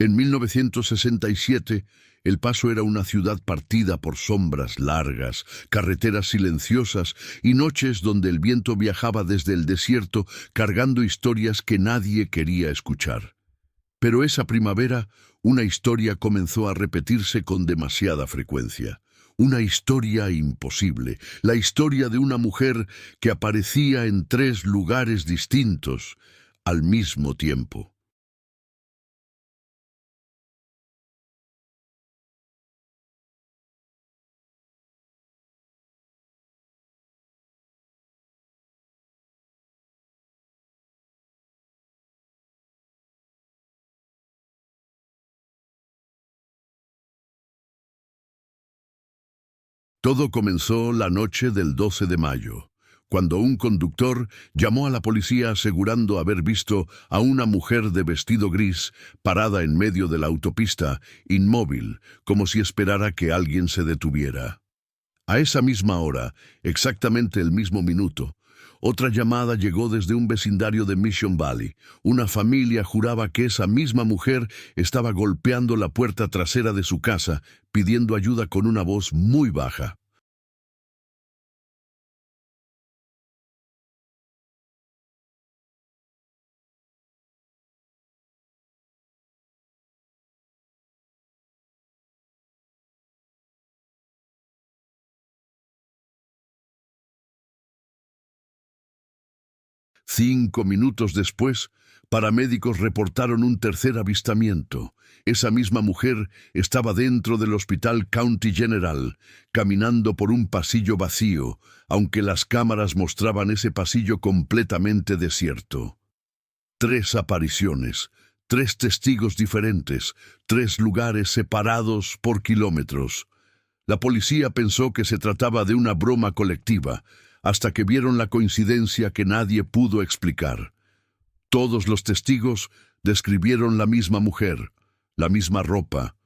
En 1967, El Paso era una ciudad partida por sombras largas, carreteras silenciosas y noches donde el viento viajaba desde el desierto cargando historias que nadie quería escuchar. Pero esa primavera, una historia comenzó a repetirse con demasiada frecuencia. Una historia imposible, la historia de una mujer que aparecía en 3 lugares distintos al mismo tiempo. Todo comenzó la noche del 12 de mayo, cuando un conductor llamó a la policía asegurando haber visto a una mujer de vestido gris parada en medio de la autopista, inmóvil, como si esperara que alguien se detuviera. A esa misma hora, exactamente el mismo minuto, otra llamada llegó desde un vecindario de Mission Valley. Una familia juraba que esa misma mujer estaba golpeando la puerta trasera de su casa, pidiendo ayuda con una voz muy baja. Cinco minutos después, paramédicos reportaron un tercer avistamiento. Esa misma mujer estaba dentro del Hospital County General, caminando por un pasillo vacío, aunque las cámaras mostraban ese pasillo completamente desierto. 3 apariciones, 3 testigos diferentes, 3 lugares separados por kilómetros. La policía pensó que se trataba de una broma colectiva, hasta que vieron la coincidencia que nadie pudo explicar. Todos los testigos describieron la misma mujer, la misma ropa,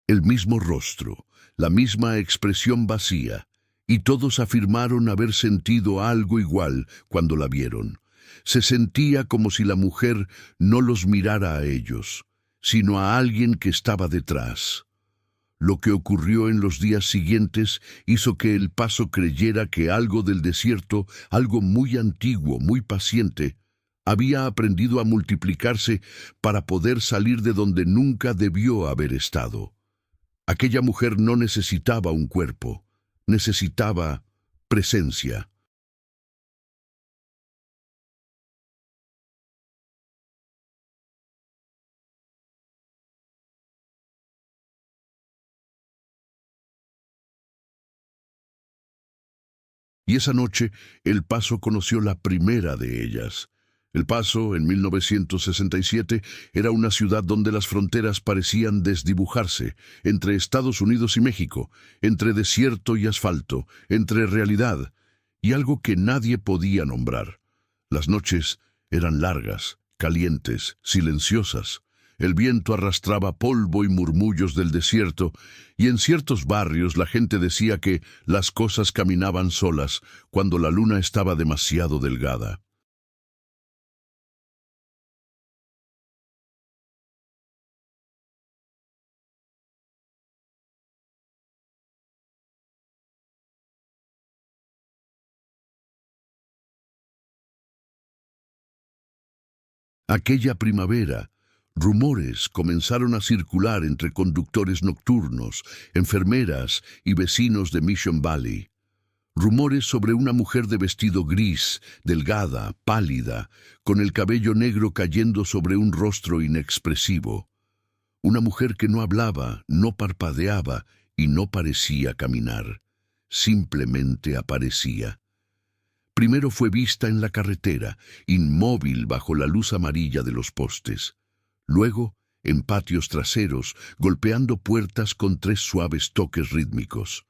el mismo rostro, la misma expresión vacía, y todos afirmaron haber sentido algo igual cuando la vieron. Se sentía como si la mujer no los mirara a ellos, sino a alguien que estaba detrás. Lo que ocurrió en los días siguientes hizo que El Paso creyera que algo del desierto, algo muy antiguo, muy paciente, había aprendido a multiplicarse para poder salir de donde nunca debió haber estado. Aquella mujer no necesitaba un cuerpo, necesitaba presencia. Y esa noche El Paso conoció la primera de ellas. El Paso, en 1967, era una ciudad donde las fronteras parecían desdibujarse, entre Estados Unidos y México, entre desierto y asfalto, entre realidad y algo que nadie podía nombrar. Las noches eran largas, calientes, silenciosas. El viento arrastraba polvo y murmullos del desierto, y en ciertos barrios la gente decía que las cosas caminaban solas cuando la luna estaba demasiado delgada. Aquella primavera, rumores comenzaron a circular entre conductores nocturnos, enfermeras y vecinos de Mission Valley. Rumores sobre una mujer de vestido gris, delgada, pálida, con el cabello negro cayendo sobre un rostro inexpresivo. Una mujer que no hablaba, no parpadeaba y no parecía caminar. Simplemente aparecía. Primero fue vista en la carretera, inmóvil bajo la luz amarilla de los postes. Luego, en patios traseros, golpeando puertas con 3 suaves toques rítmicos.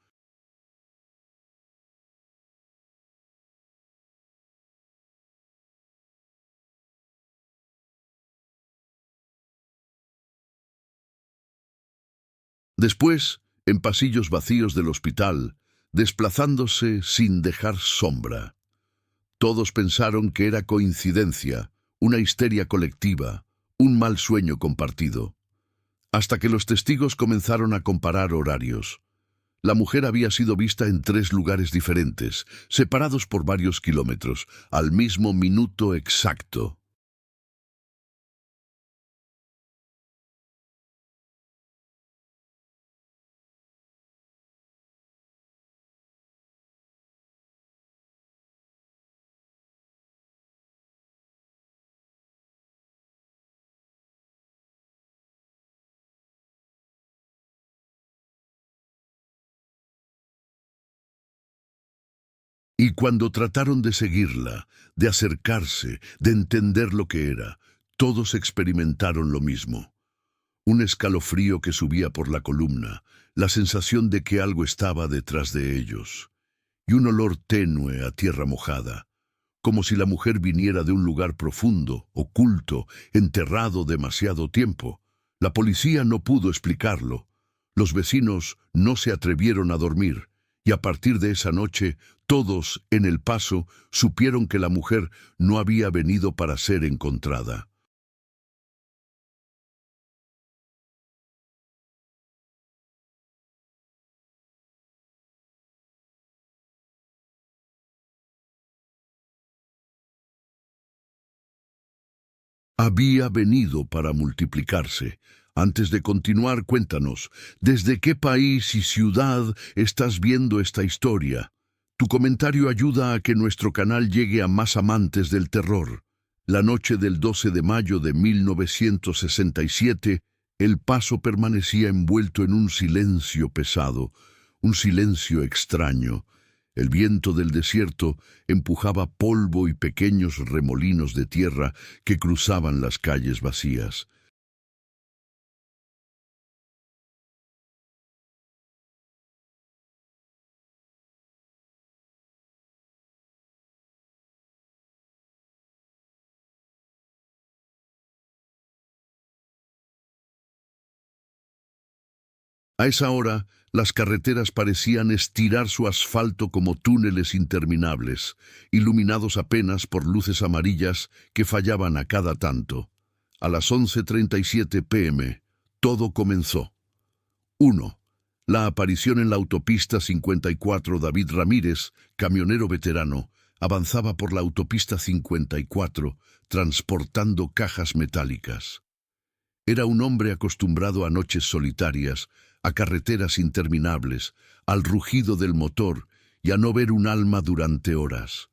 Después, en pasillos vacíos del hospital, desplazándose sin dejar sombra. Todos pensaron que era coincidencia, una histeria colectiva, un mal sueño compartido. Hasta que los testigos comenzaron a comparar horarios. La mujer había sido vista en 3 lugares diferentes, separados por varios kilómetros, al mismo minuto exacto. Y cuando trataron de seguirla, de acercarse, de entender lo que era, todos experimentaron lo mismo. Un escalofrío que subía por la columna, la sensación de que algo estaba detrás de ellos, y un olor tenue a tierra mojada, como si la mujer viniera de un lugar profundo, oculto, enterrado demasiado tiempo. La policía no pudo explicarlo. Los vecinos no se atrevieron a dormir, y a partir de esa noche, todos en El Paso supieron que la mujer no había venido para ser encontrada. Había venido para multiplicarse. Antes de continuar, cuéntanos, ¿desde qué país y ciudad estás viendo esta historia? Tu comentario ayuda a que nuestro canal llegue a más amantes del terror. La noche del 12 de mayo de 1967, El Paso permanecía envuelto en un silencio pesado, un silencio extraño. El viento del desierto empujaba polvo y pequeños remolinos de tierra que cruzaban las calles vacías. A esa hora, las carreteras parecían estirar su asfalto como túneles interminables, iluminados apenas por luces amarillas que fallaban a cada tanto. A las 11:37 p.m., todo comenzó. 1. La aparición en la autopista 54. David Ramírez, camionero veterano, avanzaba por la autopista 54, transportando cajas metálicas. Era un hombre acostumbrado a noches solitarias, a carreteras interminables, al rugido del motor y a no ver un alma durante horas.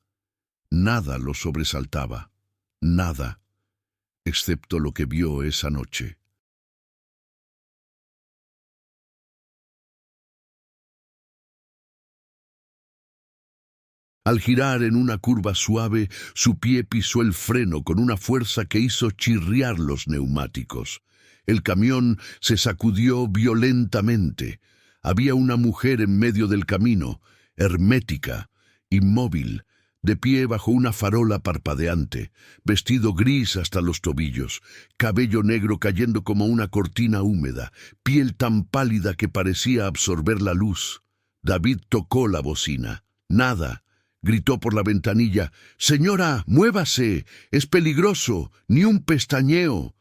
Nada lo sobresaltaba, nada, excepto lo que vio esa noche. Al girar en una curva suave, su pie pisó el freno con una fuerza que hizo chirriar los neumáticos. El camión se sacudió violentamente. Había una mujer en medio del camino, hermética, inmóvil, de pie bajo una farola parpadeante, vestido gris hasta los tobillos, cabello negro cayendo como una cortina húmeda, piel tan pálida que parecía absorber la luz. David tocó la bocina. Nada. Gritó por la ventanilla: «Señora, muévase, es peligroso, ni un pestañeo».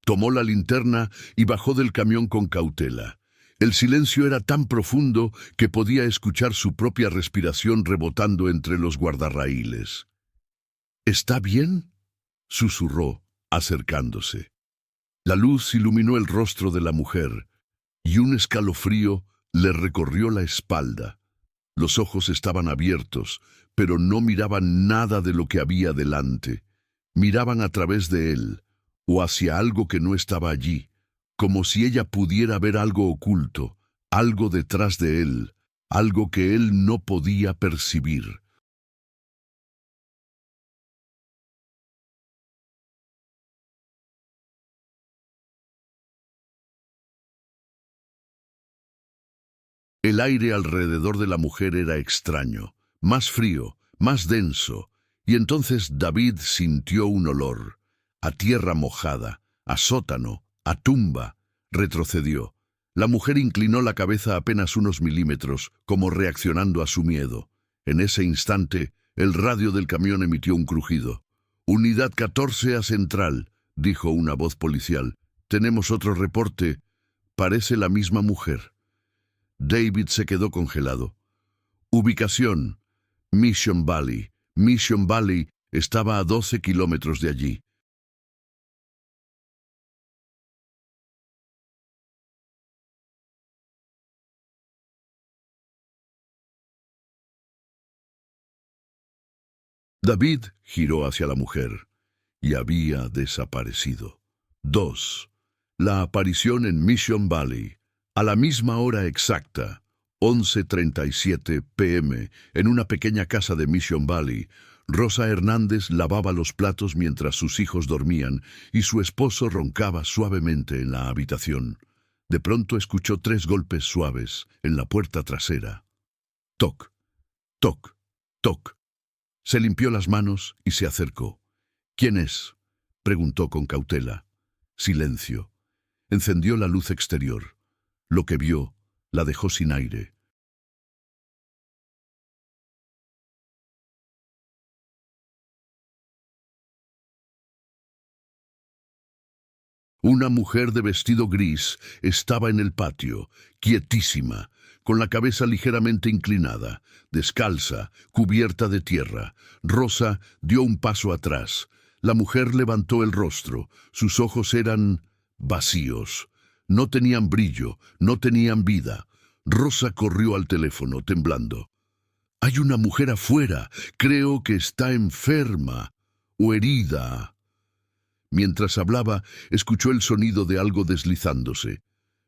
Tomó la linterna y bajó del camión con cautela. El silencio era tan profundo que podía escuchar su propia respiración rebotando entre los guardarraíles. «¿Está bien?», susurró, acercándose. La luz iluminó el rostro de la mujer, y un escalofrío le recorrió la espalda. Los ojos estaban abiertos, pero no miraban nada de lo que había delante. Miraban a través de él, o hacia algo que no estaba allí, como si ella pudiera ver algo oculto, algo detrás de él, algo que él no podía percibir. El aire alrededor de la mujer era extraño, más frío, más denso, y entonces David sintió un olor, a tierra mojada, a sótano, a tumba. Retrocedió. La mujer inclinó la cabeza apenas unos milímetros, como reaccionando a su miedo. En ese instante, el radio del camión emitió un crujido. «Unidad 14 a Central», dijo una voz policial. «Tenemos otro reporte. Parece la misma mujer». David se quedó congelado. Ubicación: Mission Valley. Mission Valley estaba a 12 kilómetros de allí. David giró hacia la mujer y había desaparecido. 2. La aparición en Mission Valley. A la misma hora exacta, 11:37 p.m., en una pequeña casa de Mission Valley, Rosa Hernández lavaba los platos mientras sus hijos dormían y su esposo roncaba suavemente en la habitación. De pronto escuchó 3 golpes suaves en la puerta trasera. Toc, toc, toc. Se limpió las manos y se acercó. «¿Quién es?», preguntó con cautela. Silencio. Encendió la luz exterior. Lo que vio la dejó sin aire. Una mujer de vestido gris estaba en el patio, quietísima, con la cabeza ligeramente inclinada, descalza, cubierta de tierra. Rosa dio un paso atrás. La mujer levantó el rostro. Sus ojos eran vacíos. No tenían brillo, no tenían vida. Rosa corrió al teléfono, temblando. «Hay una mujer afuera. Creo que está enferma o herida». Mientras hablaba, escuchó el sonido de algo deslizándose.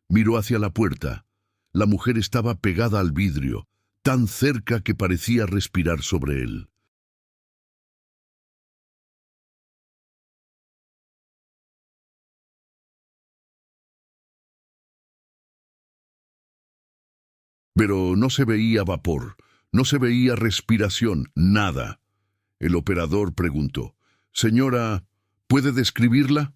Miró hacia la puerta. La mujer estaba pegada al vidrio, tan cerca que parecía respirar sobre él. Pero no se veía vapor, no se veía respiración, nada. El operador preguntó: «Señora, ¿puede describirla?».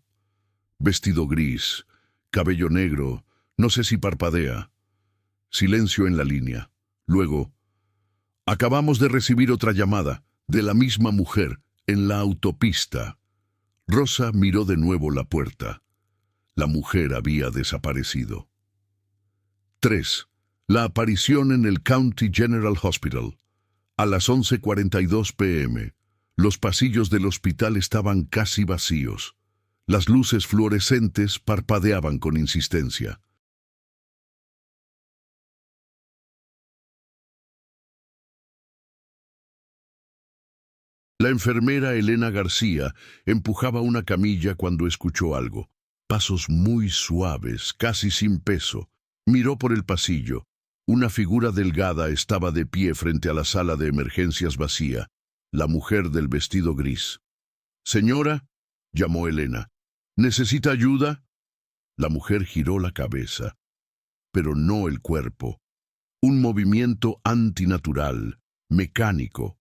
Vestido gris, cabello negro, no sé si parpadea. Silencio en la línea. Luego: «Acabamos de recibir otra llamada, de la misma mujer, en la autopista». Rosa miró de nuevo la puerta. La mujer había desaparecido. 3. La aparición en el County General Hospital. A las 11:42 p.m. Los pasillos del hospital estaban casi vacíos. Las luces fluorescentes parpadeaban con insistencia. La enfermera Elena García empujaba una camilla cuando escuchó algo. Pasos muy suaves, casi sin peso. Miró por el pasillo. Una figura delgada estaba de pie frente a la sala de emergencias vacía, la mujer del vestido gris. «Señora», llamó Elena, «¿necesita ayuda?». La mujer giró la cabeza, pero no el cuerpo. Un movimiento antinatural, mecánico.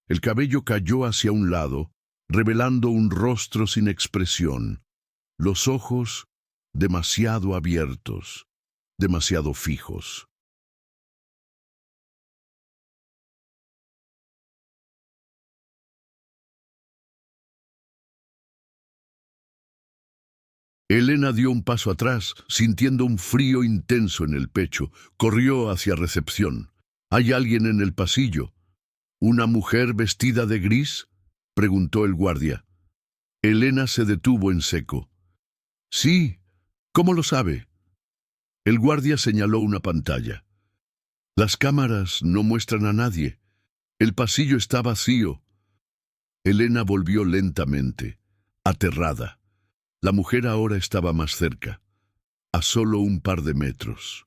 El cabello cayó hacia un lado, revelando un rostro sin expresión. Los ojos demasiado abiertos, demasiado fijos. Elena dio un paso atrás, sintiendo un frío intenso en el pecho. Corrió hacia recepción. «¿Hay alguien en el pasillo?». «¿Una mujer vestida de gris?», preguntó el guardia. Elena se detuvo en seco. «Sí, ¿cómo lo sabe?». El guardia señaló una pantalla. «Las cámaras no muestran a nadie. El pasillo está vacío». Elena volvió lentamente, aterrada. La mujer ahora estaba más cerca, a solo un par de metros.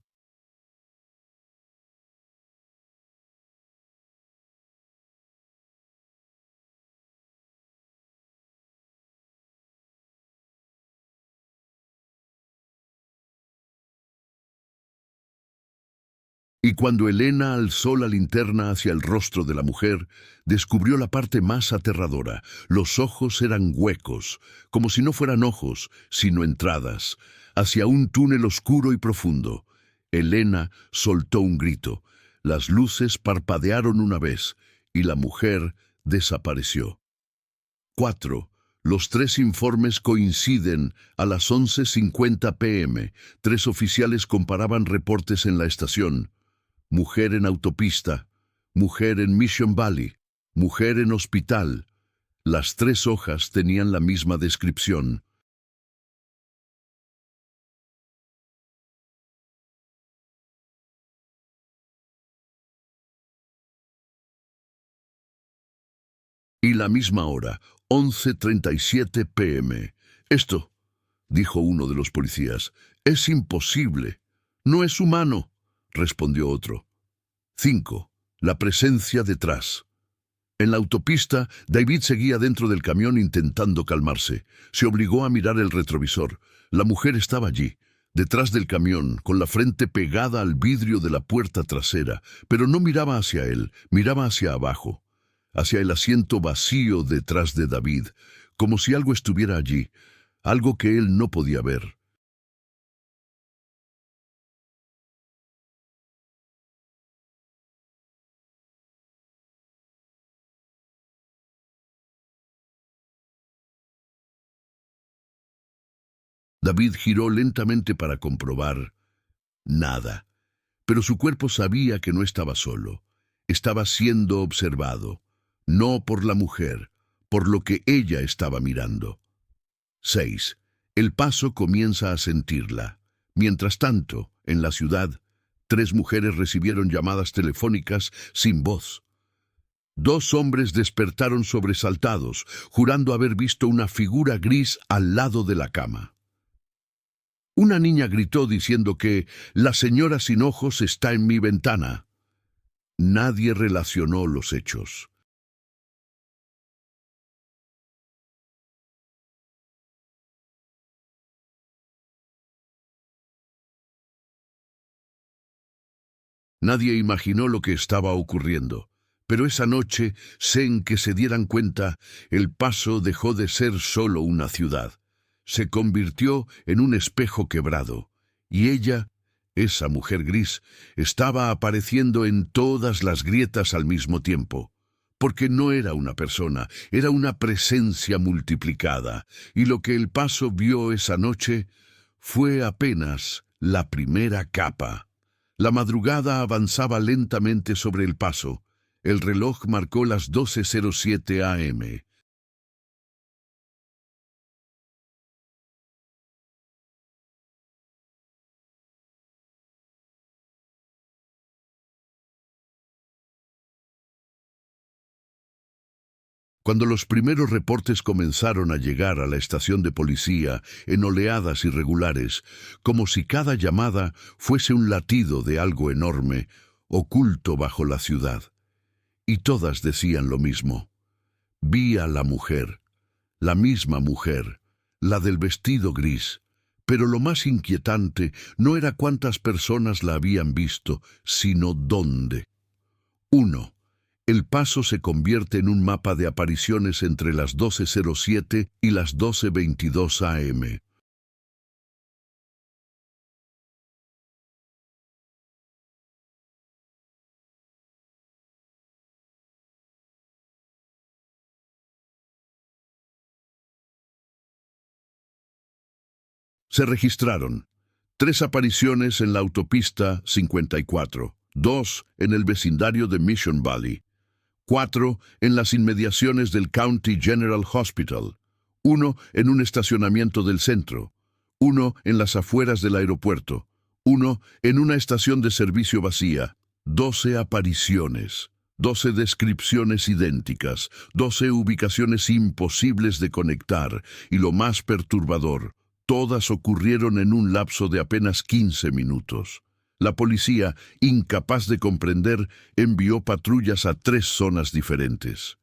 Y cuando Elena alzó la linterna hacia el rostro de la mujer, descubrió la parte más aterradora. Los ojos eran huecos, como si no fueran ojos, sino entradas, hacia un túnel oscuro y profundo. Elena soltó un grito. Las luces parpadearon una vez, y la mujer desapareció. 4. Los tres informes coinciden a las 11:50 p.m. Tres oficiales comparaban reportes en la estación. Mujer en autopista, mujer en Mission Valley, mujer en hospital. Las tres hojas tenían la misma descripción. Y la misma hora, 11:37 p.m. Esto, dijo uno de los policías, es imposible. No es humano, respondió otro. 5. La presencia detrás. En la autopista, David seguía dentro del camión intentando calmarse. Se obligó a mirar el retrovisor. La mujer estaba allí, detrás del camión, con la frente pegada al vidrio de la puerta trasera, pero no miraba hacia él, miraba hacia abajo, hacia el asiento vacío detrás de David, como si algo estuviera allí, algo que él no podía ver. David giró lentamente para comprobar. Nada. Pero su cuerpo sabía que no estaba solo. Estaba siendo observado, no por la mujer, por lo que ella estaba mirando. 6. El paso comienza a sentirla. Mientras tanto, en la ciudad, tres mujeres recibieron llamadas telefónicas sin voz. Dos hombres despertaron sobresaltados, jurando haber visto una figura gris al lado de la cama. Una niña gritó diciendo que la señora sin ojos está en mi ventana. Nadie relacionó los hechos. Nadie imaginó lo que estaba ocurriendo. Pero esa noche, sin que se dieran cuenta, El Paso dejó de ser solo una ciudad. Se convirtió en un espejo quebrado. Y ella, esa mujer gris, estaba apareciendo en todas las grietas al mismo tiempo. Porque no era una persona, era una presencia multiplicada. Y lo que El Paso vio esa noche fue apenas la primera capa. La madrugada avanzaba lentamente sobre El Paso. El reloj marcó las 12:07 a.m. Cuando los primeros reportes comenzaron a llegar a la estación de policía en oleadas irregulares, como si cada llamada fuese un latido de algo enorme, oculto bajo la ciudad. Y todas decían lo mismo. Vi a la mujer, la misma mujer, la del vestido gris. Pero lo más inquietante no era cuántas personas la habían visto, sino dónde. 1. El Paso se convierte en un mapa de apariciones entre las 12:07 y las 12:22 a.m. Se registraron tres apariciones en la autopista 54, dos en el vecindario de Mission Valley, cuatro en las inmediaciones del County General Hospital, uno en un estacionamiento del centro, uno en las afueras del aeropuerto, uno en una estación de servicio vacía. 12 apariciones, 12 descripciones idénticas, 12 ubicaciones imposibles de conectar, y lo más perturbador, todas ocurrieron en un lapso de apenas 15 minutos. La policía, incapaz de comprender, envió patrullas a tres zonas diferentes.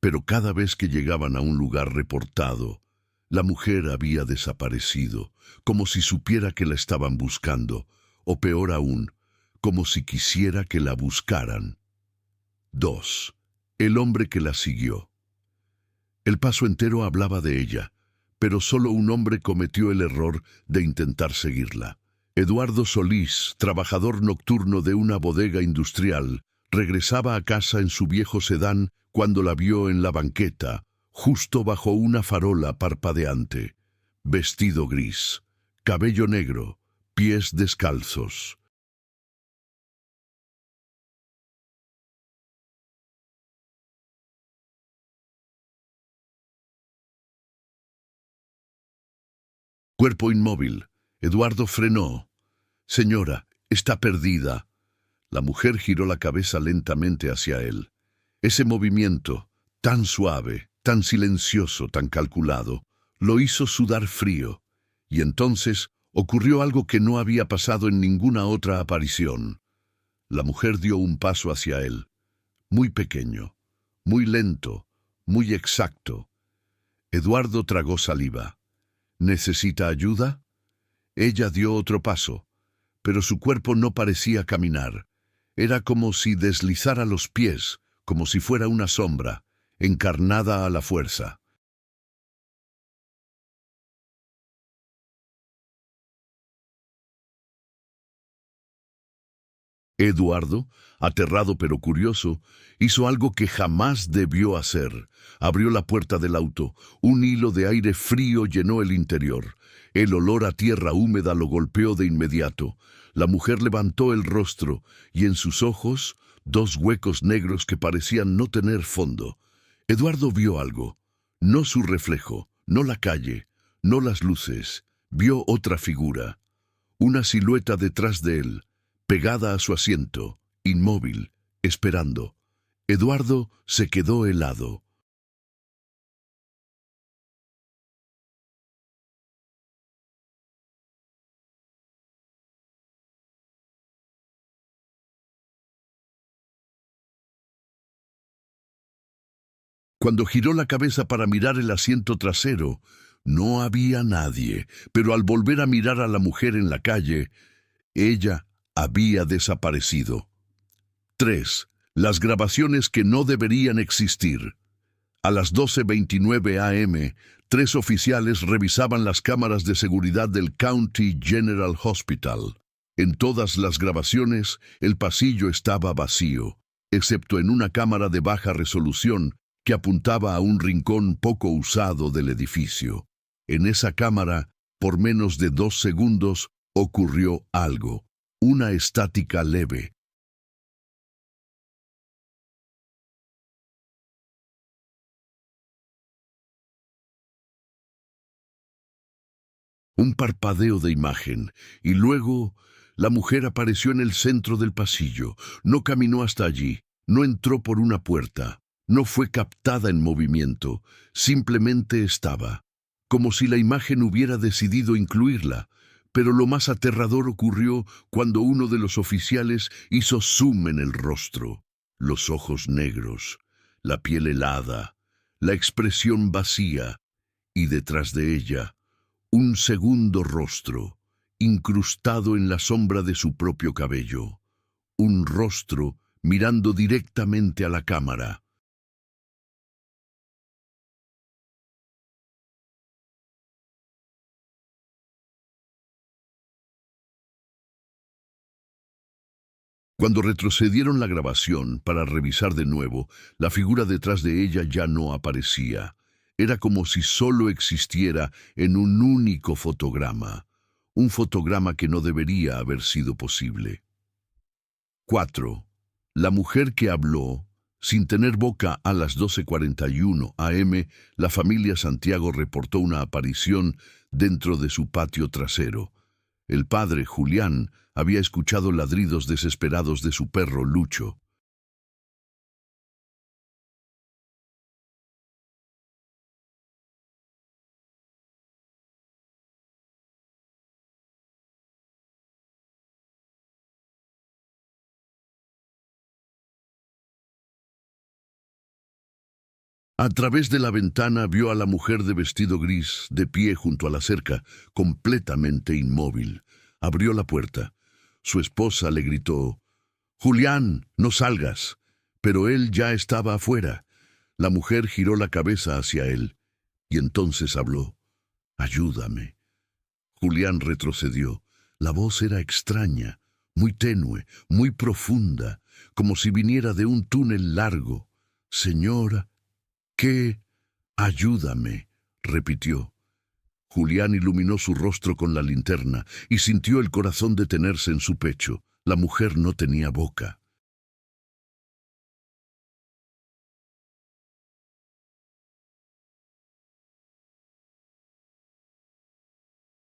pero cada vez que llegaban a un lugar reportado, la mujer había desaparecido, como si supiera que la estaban buscando, o peor aún, como si quisiera que la buscaran. 2. El hombre que la siguió. El paso entero hablaba de ella, pero solo un hombre cometió el error de intentar seguirla. Eduardo Solís, trabajador nocturno de una bodega industrial, regresaba a casa en su viejo sedán cuando la vio en la banqueta, justo bajo una farola parpadeante. Vestido gris, cabello negro, pies descalzos. Cuerpo inmóvil. Eduardo frenó. Señora, está perdida. La mujer giró la cabeza lentamente hacia él. Ese movimiento, tan suave, tan silencioso, tan calculado, lo hizo sudar frío. Y entonces ocurrió algo que no había pasado en ninguna otra aparición. La mujer dio un paso hacia él, muy pequeño, muy lento, muy exacto. Eduardo tragó saliva. ¿Necesita ayuda? Ella dio otro paso, pero su cuerpo no parecía caminar. Era como si deslizara los pies, como si fuera una sombra, encarnada a la fuerza. Eduardo, aterrado pero curioso, hizo algo que jamás debió hacer. Abrió la puerta del auto. Un hilo de aire frío llenó el interior. El olor a tierra húmeda lo golpeó de inmediato. La mujer levantó el rostro y en sus ojos, dos huecos negros que parecían no tener fondo. Eduardo vio algo. No su reflejo, no la calle, no las luces. Vio otra figura. Una silueta detrás de él, pegada a su asiento, inmóvil, esperando. Eduardo se quedó helado. Cuando giró la cabeza para mirar el asiento trasero, no había nadie, pero al volver a mirar a la mujer en la calle, ella había desaparecido. 3. Las grabaciones que no deberían existir. A las 12:29 a.m., tres oficiales revisaban las cámaras de seguridad del County General Hospital. En todas las grabaciones, el pasillo estaba vacío, excepto en una cámara de baja resolución que apuntaba a un rincón poco usado del edificio. En esa cámara, por menos de 2 segundos, ocurrió algo. Una estática leve. Un parpadeo de imagen, y luego la mujer apareció en el centro del pasillo. No caminó hasta allí, no entró por una puerta, no fue captada en movimiento, simplemente estaba, como si la imagen hubiera decidido incluirla. Pero lo más aterrador ocurrió cuando uno de los oficiales hizo zoom en el rostro. Los ojos negros, la piel helada, la expresión vacía, y detrás de ella, un segundo rostro, incrustado en la sombra de su propio cabello. Un rostro mirando directamente a la cámara. Cuando retrocedieron la grabación para revisar de nuevo, la figura detrás de ella ya no aparecía. Era como si solo existiera en un único fotograma. Un fotograma que no debería haber sido posible. 4. La mujer que habló, sin tener boca. A las 12:41 a.m., la familia Santiago reportó una aparición dentro de su patio trasero. El padre, Julián, había escuchado ladridos desesperados de su perro Lucho. A través de la ventana vio a la mujer de vestido gris, de pie junto a la cerca, completamente inmóvil. Abrió la puerta. Su esposa le gritó: «Julián, no salgas». Pero él ya estaba afuera. La mujer giró la cabeza hacia él, y entonces habló: «Ayúdame». Julián retrocedió. La voz era extraña, muy tenue, muy profunda, como si viniera de un túnel largo. «Señora, ¿qué? Ayúdame», repitió. Julián iluminó su rostro con la linterna y sintió el corazón detenerse en su pecho. La mujer no tenía boca.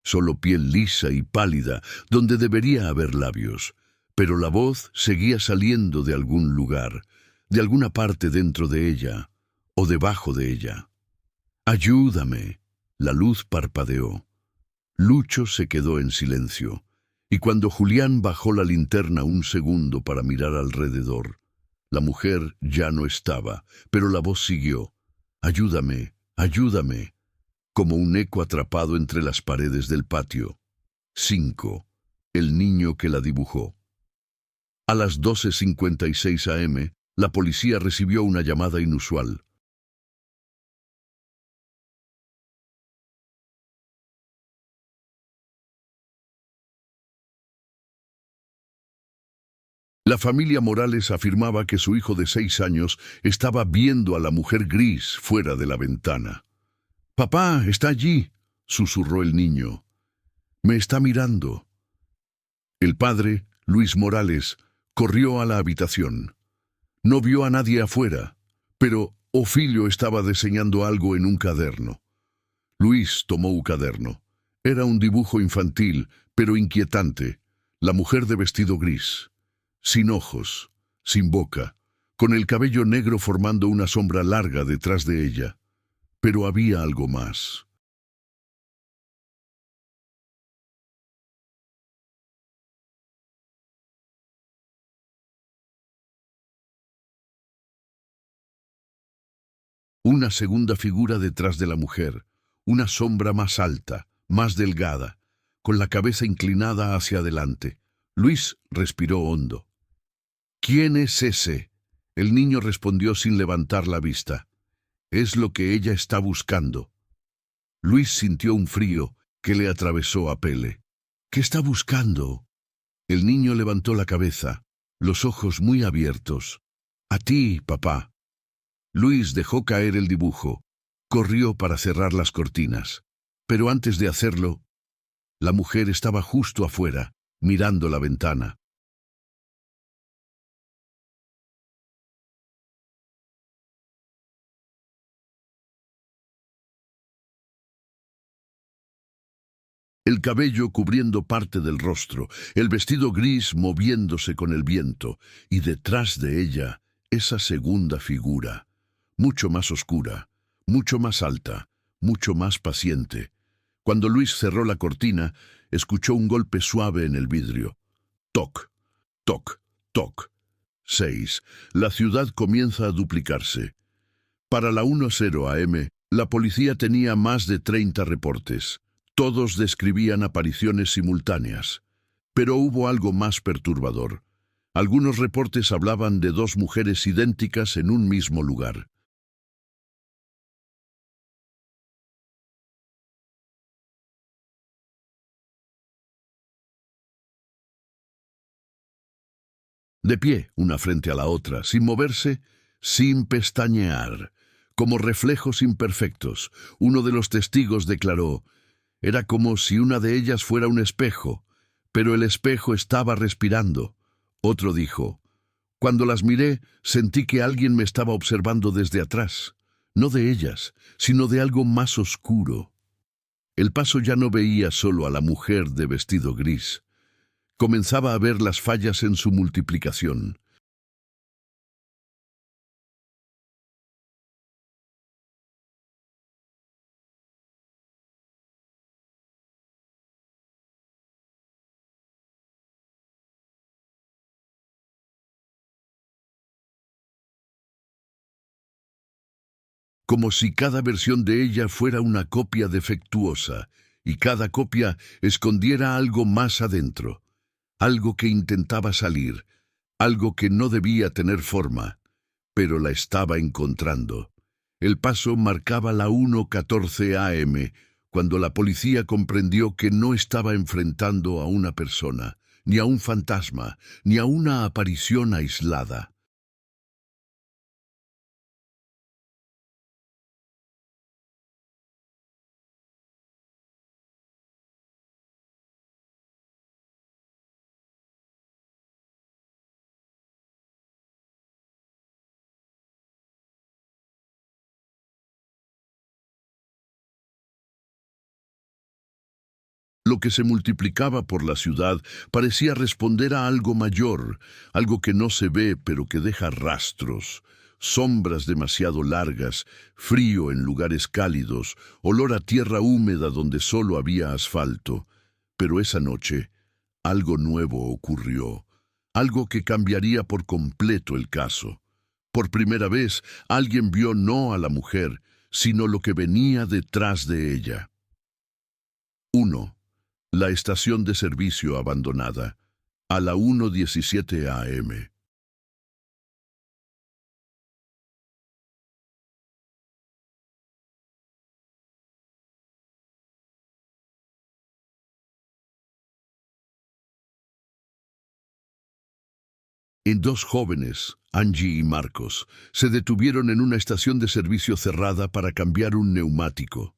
Solo piel lisa y pálida, donde debería haber labios. Pero la voz seguía saliendo de algún lugar, de alguna parte dentro de ella, o debajo de ella. «Ayúdame». La luz parpadeó. Lucho se quedó en silencio, y cuando Julián bajó la linterna un segundo para mirar alrededor, la mujer ya no estaba, pero la voz siguió: «Ayúdame, ayúdame», como un eco atrapado entre las paredes del patio. 5. El niño que la dibujó. A las 12:56 am, la policía recibió una llamada inusual. La familia Morales afirmaba que su hijo de 6 años estaba viendo a la mujer gris fuera de la ventana. «Papá, está allí», susurró el niño. «Me está mirando». El padre, Luis Morales, corrió a la habitación. No vio a nadie afuera, pero Ofilio estaba diseñando algo en un caderno. Luis tomó un caderno. Era un dibujo infantil, pero inquietante. La mujer de vestido gris, sin ojos, sin boca, con el cabello negro formando una sombra larga detrás de ella. Pero había algo más. Una segunda figura detrás de la mujer, una sombra más alta, más delgada, con la cabeza inclinada hacia adelante. Luis respiró hondo. «¿Quién es ese?». El niño respondió sin levantar la vista. «Es lo que ella está buscando». Luis sintió un frío que le atravesó a Pele. «¿Qué está buscando?». El niño levantó la cabeza, los ojos muy abiertos. «A ti, papá». Luis dejó caer el dibujo. Corrió para cerrar las cortinas. Pero antes de hacerlo, la mujer estaba justo afuera, mirando la ventana. El cabello cubriendo parte del rostro, el vestido gris moviéndose con el viento, y detrás de ella, esa segunda figura, mucho más oscura, mucho más alta, mucho más paciente. Cuando Luis cerró la cortina, escuchó un golpe suave en el vidrio. Toc, toc, toc. 6. La ciudad comienza a duplicarse. Para la 10 am, la policía tenía más de 30 reportes. Todos describían apariciones simultáneas. Pero hubo algo más perturbador. Algunos reportes hablaban de dos mujeres idénticas en un mismo lugar. De pie, una frente a la otra, sin moverse, sin pestañear, como reflejos imperfectos. Uno de los testigos declaró: «Era como si una de ellas fuera un espejo, pero el espejo estaba respirando». Otro dijo: «Cuando las miré, sentí que alguien me estaba observando desde atrás, no de ellas, sino de algo más oscuro». El paso ya no veía solo a la mujer de vestido gris. Comenzaba a ver las fallas en su multiplicación. como si cada versión de ella fuera una copia defectuosa, y cada copia escondiera algo más adentro, algo que intentaba salir, algo que no debía tener forma, pero la estaba encontrando. El paso marcaba la 1:14 AM, cuando la policía comprendió que no estaba enfrentando a una persona, ni a un fantasma, ni a una aparición aislada. Lo que se multiplicaba por la ciudad parecía responder a algo mayor, algo que no se ve pero que deja rastros, sombras demasiado largas, frío en lugares cálidos, olor a tierra húmeda donde solo había asfalto. Pero esa noche, algo nuevo ocurrió, algo que cambiaría por completo el caso. Por primera vez, alguien vio no a la mujer, sino lo que venía detrás de ella. 1. La estación de servicio abandonada, a la 1:17 AM. En dos jóvenes, Angie y Marcos, se detuvieron en una estación de servicio cerrada para cambiar un neumático.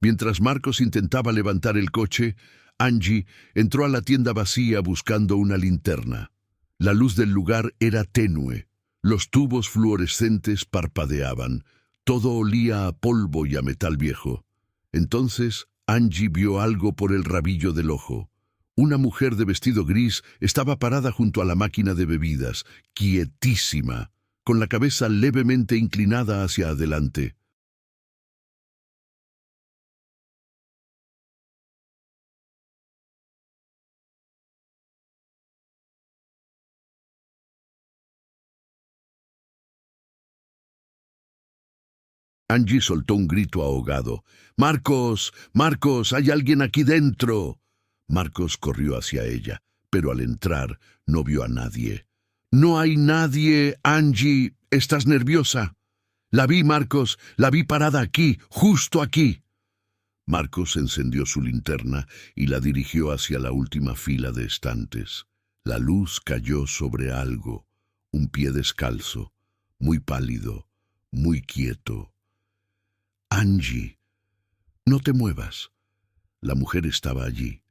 Mientras Marcos intentaba levantar el coche, Angie entró a la tienda vacía buscando una linterna. La luz del lugar era tenue. Los tubos fluorescentes parpadeaban. Todo olía a polvo y a metal viejo. Entonces, Angie vio algo por el rabillo del ojo. Una mujer de vestido gris estaba parada junto a la máquina de bebidas, quietísima, con la cabeza levemente inclinada hacia adelante. Angie soltó un grito ahogado. ¡Marcos! ¡Marcos! ¡Hay alguien aquí dentro! Marcos corrió hacia ella, pero al entrar no vio a nadie. ¡No hay nadie, Angie! ¿Estás nerviosa? La vi, Marcos. La vi parada aquí, justo aquí. Marcos encendió su linterna y la dirigió hacia la última fila de estantes. La luz cayó sobre algo, un pie descalzo, muy pálido, muy quieto. Angie, no te muevas. La mujer estaba allí.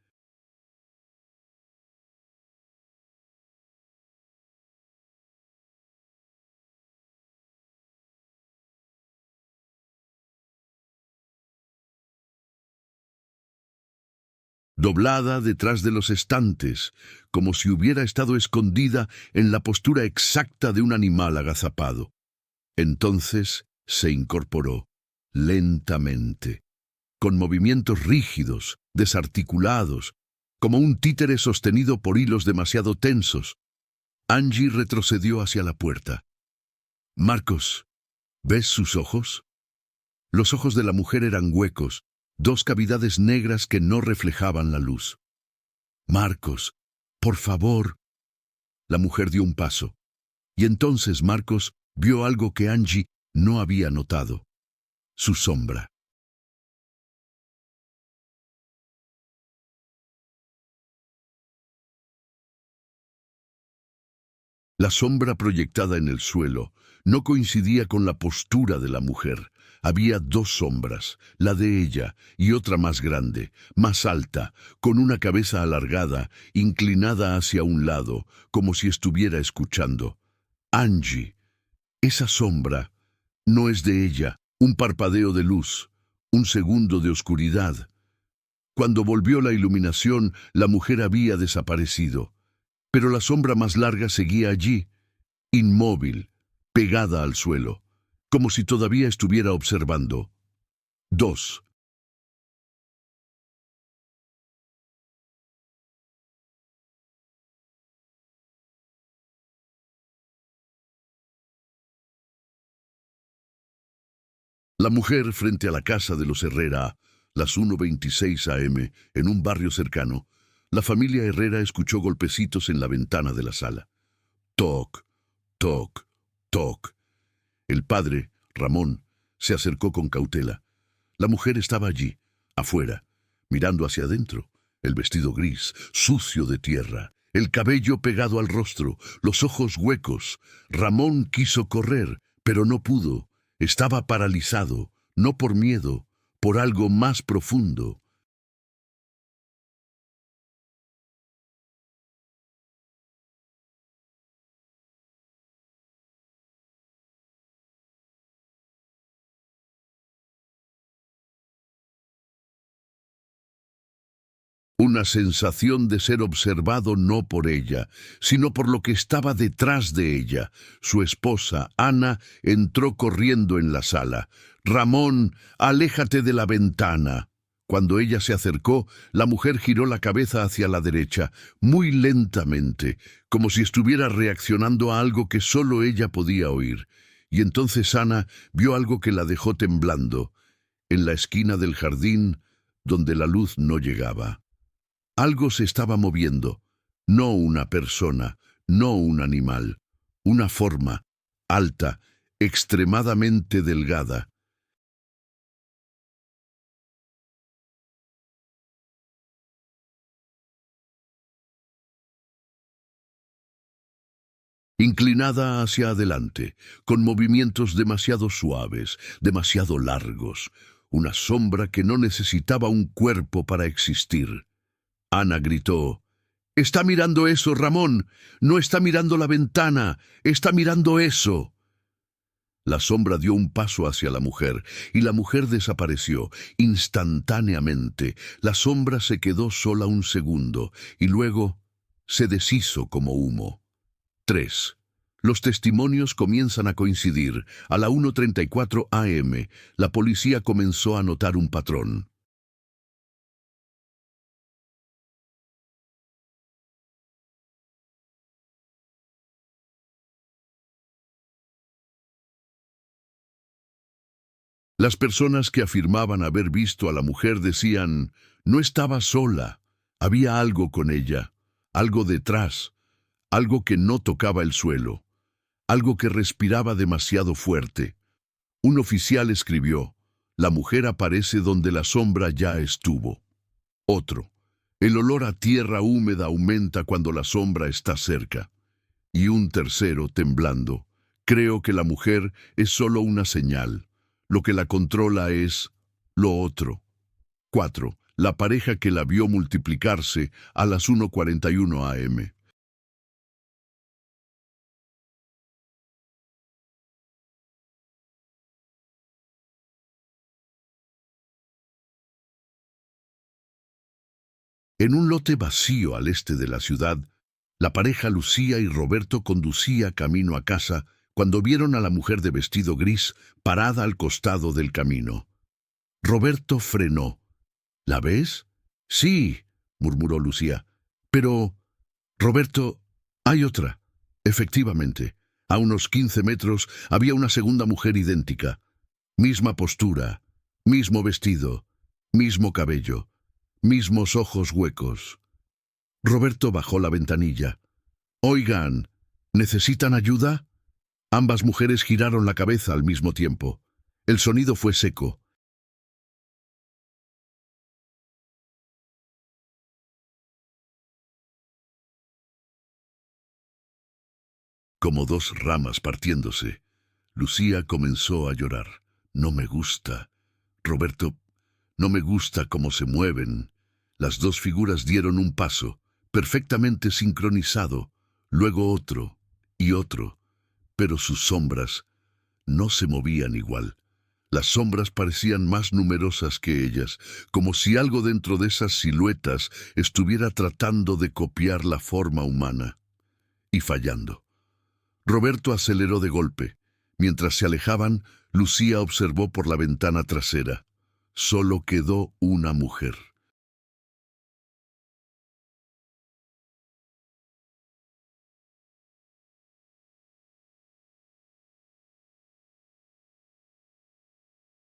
Doblada detrás de los estantes, como si hubiera estado escondida en la postura exacta de un animal agazapado. Entonces se incorporó, lentamente, con movimientos rígidos, desarticulados, como un títere sostenido por hilos demasiado tensos. Angie retrocedió hacia la puerta. Marcos, ¿ves sus ojos? Los ojos de la mujer eran huecos, dos cavidades negras que no reflejaban la luz. Marcos, por favor. La mujer dio un paso, y entonces Marcos vio algo que Angie no había notado, su sombra. La sombra proyectada en el suelo no coincidía con la postura de la mujer. Había dos sombras, la de ella y otra más grande, más alta, con una cabeza alargada, inclinada hacia un lado, como si estuviera escuchando. Angie, esa sombra, no es de ella. Un parpadeo de luz, un segundo de oscuridad. Cuando volvió la iluminación, la mujer había desaparecido. Pero la sombra más larga seguía allí, inmóvil, pegada al suelo, como si todavía estuviera observando. 2. La mujer frente a la casa de los Herrera, las 1:26 a.m., en un barrio cercano, la familia Herrera escuchó golpecitos en la ventana de la sala. Toc, toc, toc. El padre, Ramón, se acercó con cautela. La mujer estaba allí, afuera, mirando hacia adentro, el vestido gris, sucio de tierra, el cabello pegado al rostro, los ojos huecos. Ramón quiso correr, pero no pudo. Estaba paralizado, no por miedo, por algo más profundo. Una sensación de ser observado no por ella, sino por lo que estaba detrás de ella. Su esposa, Ana, entró corriendo en la sala. «Ramón, aléjate de la ventana». Cuando ella se acercó, la mujer giró la cabeza hacia la derecha, muy lentamente, como si estuviera reaccionando a algo que solo ella podía oír. Y entonces Ana vio algo que la dejó temblando, en la esquina del jardín, donde la luz no llegaba. Algo se estaba moviendo, no una persona, no un animal, una forma, alta, extremadamente delgada. Inclinada hacia adelante, con movimientos demasiado suaves, demasiado largos, una sombra que no necesitaba un cuerpo para existir. Ana gritó: «¡Está mirando eso, Ramón! ¡No está mirando la ventana! ¡Está mirando eso!». La sombra dio un paso hacia la mujer, y la mujer desapareció instantáneamente. La sombra se quedó sola un segundo, y luego se deshizo como humo. 3. Los testimonios comienzan a coincidir. A la 1:34 a.m., la policía comenzó a notar un patrón. Las personas que afirmaban haber visto a la mujer decían: «No estaba sola, había algo con ella, algo detrás, algo que no tocaba el suelo, algo que respiraba demasiado fuerte». Un oficial escribió: «La mujer aparece donde la sombra ya estuvo». Otro: «El olor a tierra húmeda aumenta cuando la sombra está cerca». Y un tercero, temblando: «Creo que la mujer es solo una señal. Lo que la controla es lo otro». 4. La pareja que la vio multiplicarse a las 1:41 a.m. En un lote vacío al este de la ciudad, la pareja Lucía y Roberto conducía camino a casa cuando vieron a la mujer de vestido gris parada al costado del camino. Roberto frenó. «¿La ves?» «Sí», murmuró Lucía. «Pero, Roberto, hay otra». Efectivamente, a unos 15 metros había una segunda mujer idéntica. Misma postura, mismo vestido, mismo cabello, mismos ojos huecos. Roberto bajó la ventanilla. «Oigan, ¿necesitan ayuda?». Ambas mujeres giraron la cabeza al mismo tiempo. El sonido fue seco. Como dos ramas partiéndose. Lucía comenzó a llorar. «No me gusta. Roberto, no me gusta cómo se mueven». Las dos figuras dieron un paso, perfectamente sincronizado, luego otro y otro, pero sus sombras no se movían igual. Las sombras parecían más numerosas que ellas, como si algo dentro de esas siluetas estuviera tratando de copiar la forma humana, y fallando. Roberto aceleró de golpe. Mientras se alejaban, Lucía observó por la ventana trasera. Solo quedó una mujer.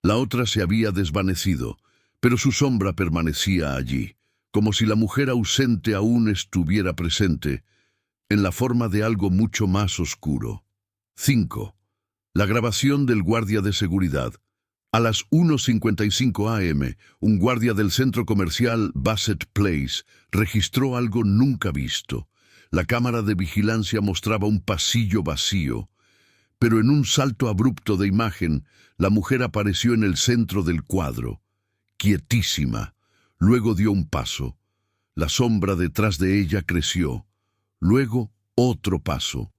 La otra se había desvanecido, pero su sombra permanecía allí, como si la mujer ausente aún estuviera presente, en la forma de algo mucho más oscuro. 5. La grabación del guardia de seguridad. A las 1:55 a.m., un guardia del centro comercial Bassett Place registró algo nunca visto. La cámara de vigilancia mostraba un pasillo vacío, pero en un salto abrupto de imagen, la mujer apareció en el centro del cuadro, quietísima. Luego dio un paso. La sombra detrás de ella creció. Luego otro paso.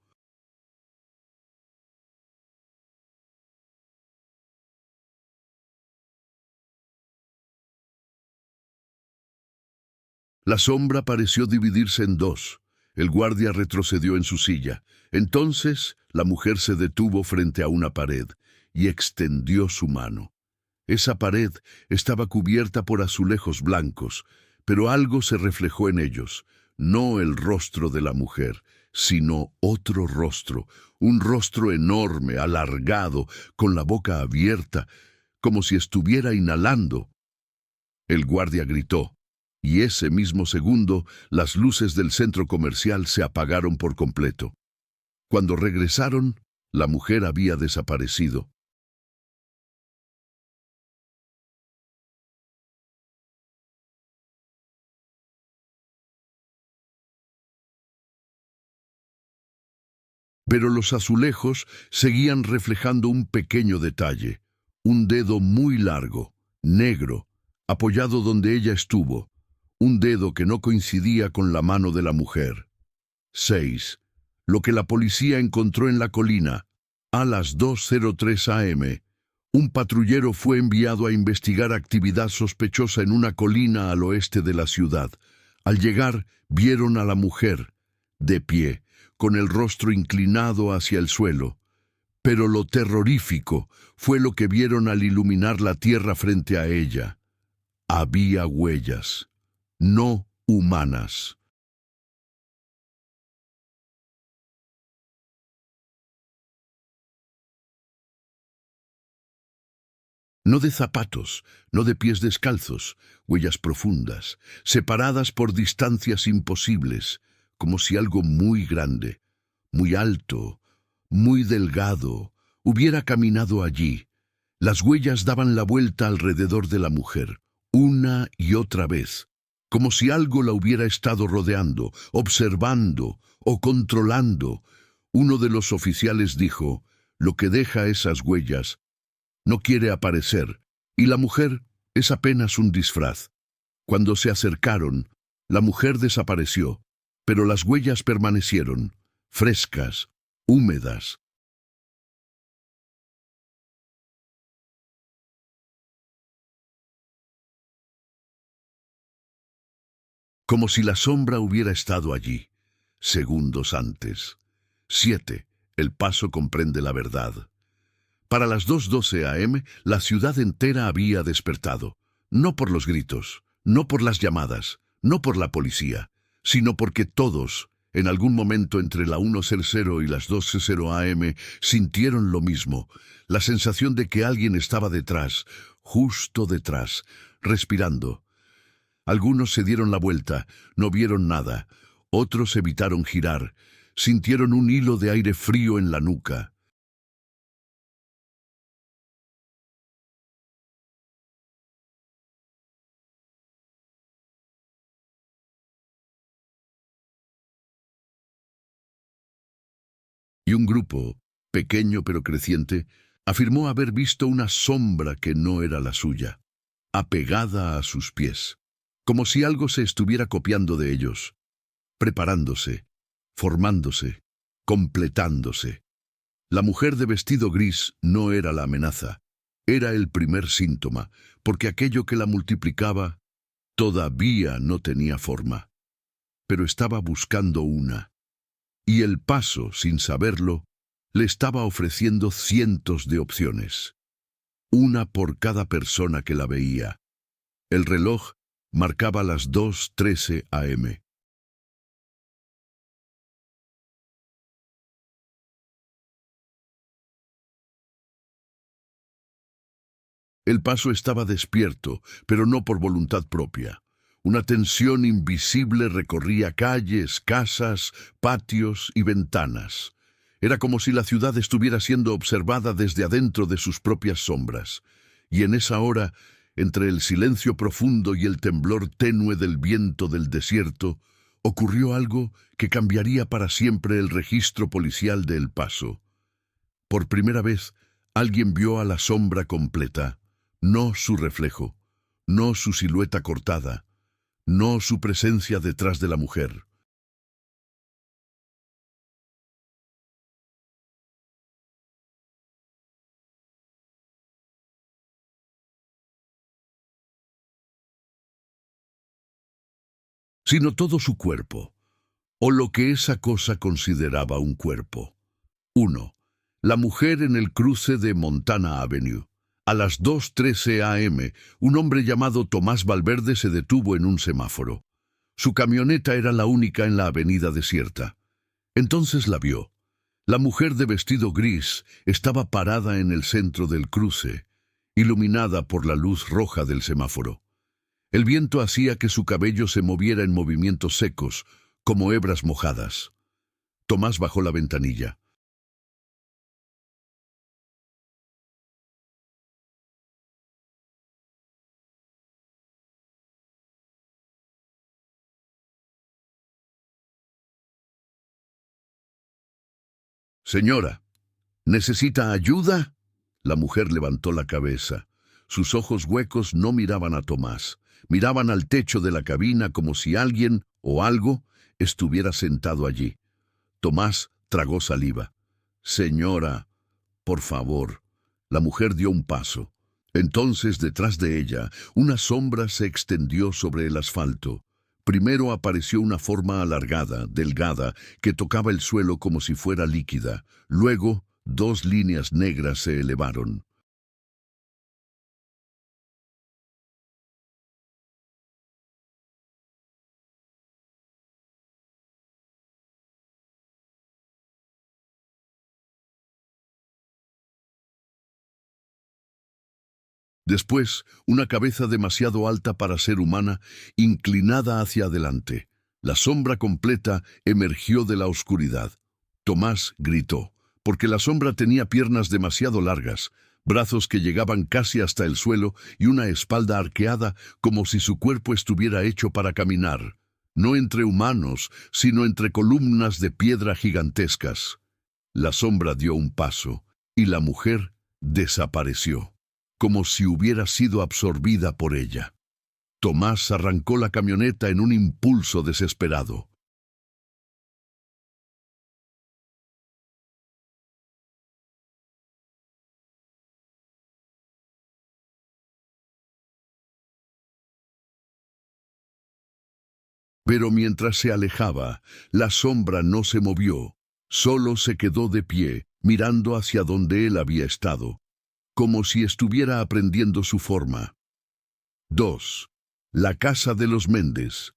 La sombra pareció dividirse en dos. El guardia retrocedió en su silla. Entonces la mujer se detuvo frente a una pared y extendió su mano. Esa pared estaba cubierta por azulejos blancos, pero algo se reflejó en ellos. No el rostro de la mujer, sino otro rostro, un rostro enorme, alargado, con la boca abierta, como si estuviera inhalando. El guardia gritó, y ese mismo segundo las luces del centro comercial se apagaron por completo. Cuando regresaron, la mujer había desaparecido. Pero los azulejos seguían reflejando un pequeño detalle, un dedo muy largo, negro, apoyado donde ella estuvo, un dedo que no coincidía con la mano de la mujer. 6. Lo que la policía encontró en la colina. A las 2:03 a.m., un patrullero fue enviado a investigar actividad sospechosa en una colina al oeste de la ciudad. Al llegar, vieron a la mujer, de pie, con el rostro inclinado hacia el suelo. Pero lo terrorífico fue lo que vieron al iluminar la tierra frente a ella. Había huellas, no humanas. No de zapatos, no de pies descalzos, huellas profundas, separadas por distancias imposibles, como si algo muy grande, muy alto, muy delgado, hubiera caminado allí. Las huellas daban la vuelta alrededor de la mujer, una y otra vez, como si algo la hubiera estado rodeando, observando o controlando. Uno de los oficiales dijo, lo que deja esas huellas no quiere aparecer, y la mujer es apenas un disfraz. Cuando se acercaron, la mujer desapareció, pero las huellas permanecieron, frescas, húmedas. Como si la sombra hubiera estado allí, segundos antes. 7. El paso comprende la verdad. Para las 2:12 a.m., la ciudad entera había despertado, no por los gritos, no por las llamadas, no por la policía, sino porque todos, en algún momento entre la 1:00 y las 2:00 a.m., sintieron lo mismo, la sensación de que alguien estaba detrás, justo detrás, respirando. Algunos se dieron la vuelta, no vieron nada. Otros evitaron girar. Sintieron un hilo de aire frío en la nuca. Y un grupo, pequeño pero creciente, afirmó haber visto una sombra que no era la suya, apegada a sus pies, como si algo se estuviera copiando de ellos, preparándose, formándose, completándose. La mujer de vestido gris no era la amenaza, era el primer síntoma, porque aquello que la multiplicaba todavía no tenía forma, pero estaba buscando una. Y el paso, sin saberlo, le estaba ofreciendo cientos de opciones, una por cada persona que la veía. El reloj marcaba las 2:13 a.m. El paso estaba despierto, pero no por voluntad propia. Una tensión invisible recorría calles, casas, patios y ventanas. Era como si la ciudad estuviera siendo observada desde adentro de sus propias sombras. Y en esa hora, entre el silencio profundo y el temblor tenue del viento del desierto, ocurrió algo que cambiaría para siempre el registro policial de El Paso. Por primera vez, alguien vio a la sombra completa, no su reflejo, no su silueta cortada, no su presencia detrás de la mujer. Sino todo su cuerpo, o lo que esa cosa consideraba un cuerpo. 1. La mujer en el cruce de Montana Avenue. A las 2:13 a.m., un hombre llamado Tomás Valverde se detuvo en un semáforo. Su camioneta era la única en la avenida desierta. Entonces la vio. La mujer de vestido gris estaba parada en el centro del cruce, iluminada por la luz roja del semáforo. El viento hacía que su cabello se moviera en movimientos secos, como hebras mojadas. Tomás bajó la ventanilla. «Señora, ¿necesita ayuda?». La mujer levantó la cabeza. Sus ojos huecos no miraban a Tomás, miraban al techo de la cabina como si alguien o algo estuviera sentado allí. Tomás tragó saliva. «Señora, por favor». La mujer dio un paso. Entonces, detrás de ella, una sombra se extendió sobre el asfalto. Primero apareció una forma alargada, delgada, que tocaba el suelo como si fuera líquida. Luego, dos líneas negras se elevaron. Después, una cabeza demasiado alta para ser humana, inclinada hacia adelante. La sombra completa emergió de la oscuridad. Tomás gritó, porque la sombra tenía piernas demasiado largas, brazos que llegaban casi hasta el suelo y una espalda arqueada como si su cuerpo estuviera hecho para caminar, no entre humanos, sino entre columnas de piedra gigantescas. La sombra dio un paso y la mujer desapareció, como si hubiera sido absorbida por ella. Tomás arrancó la camioneta en un impulso desesperado. Pero mientras se alejaba, la sombra no se movió, solo se quedó de pie, mirando hacia donde él había estado, como si estuviera aprendiendo su forma. 2. La casa de los Méndez.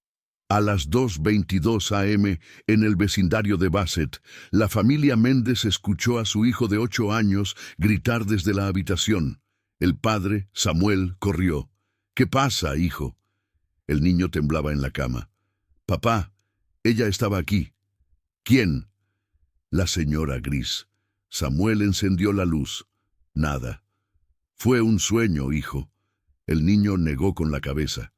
A las 2:22 a.m., en el vecindario de Bassett, la familia Méndez escuchó a su hijo de 8 años gritar desde la habitación. El padre, Samuel, corrió. «¿Qué pasa, hijo?». El niño temblaba en la cama. «Papá, ella estaba aquí». «¿Quién?». «La señora Gris». Samuel encendió la luz. «Nada». «Fue un sueño, hijo». El niño negó con la cabeza.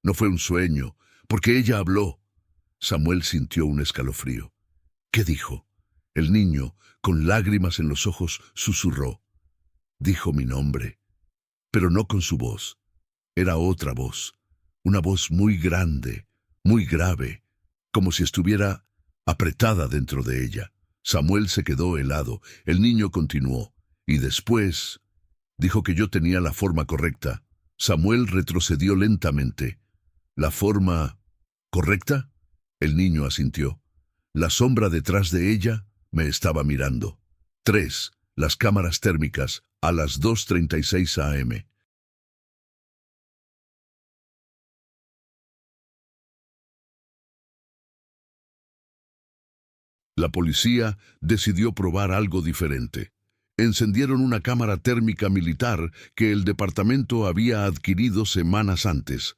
«No fue un sueño, porque ella habló». Samuel sintió un escalofrío. «¿Qué dijo?». El niño, con lágrimas en los ojos, susurró. «Dijo mi nombre, pero no con su voz. Era otra voz, una voz muy grande, muy grave, como si estuviera apretada dentro de ella». Samuel se quedó helado. El niño continuó. «Y después dijo que yo tenía la forma correcta». Samuel retrocedió lentamente. «¿La forma correcta?». El niño asintió. La sombra detrás de ella me estaba mirando. 3. Las cámaras térmicas, a las 2:36 a.m. La policía decidió probar algo diferente. Encendieron una cámara térmica militar que el departamento había adquirido semanas antes.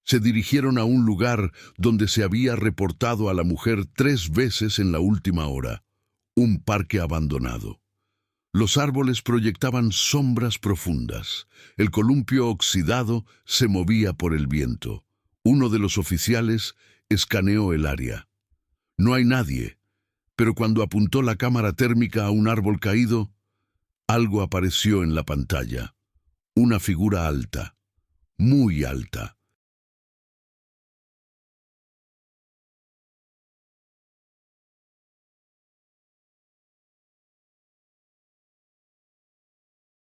Se dirigieron a un lugar donde se había reportado a la mujer 3 veces en la última hora, un parque abandonado. Los árboles proyectaban sombras profundas. El columpio oxidado se movía por el viento. Uno de los oficiales escaneó el área. No hay nadie, pero cuando apuntó la cámara térmica a un árbol caído, algo apareció en la pantalla. Una figura alta, muy alta.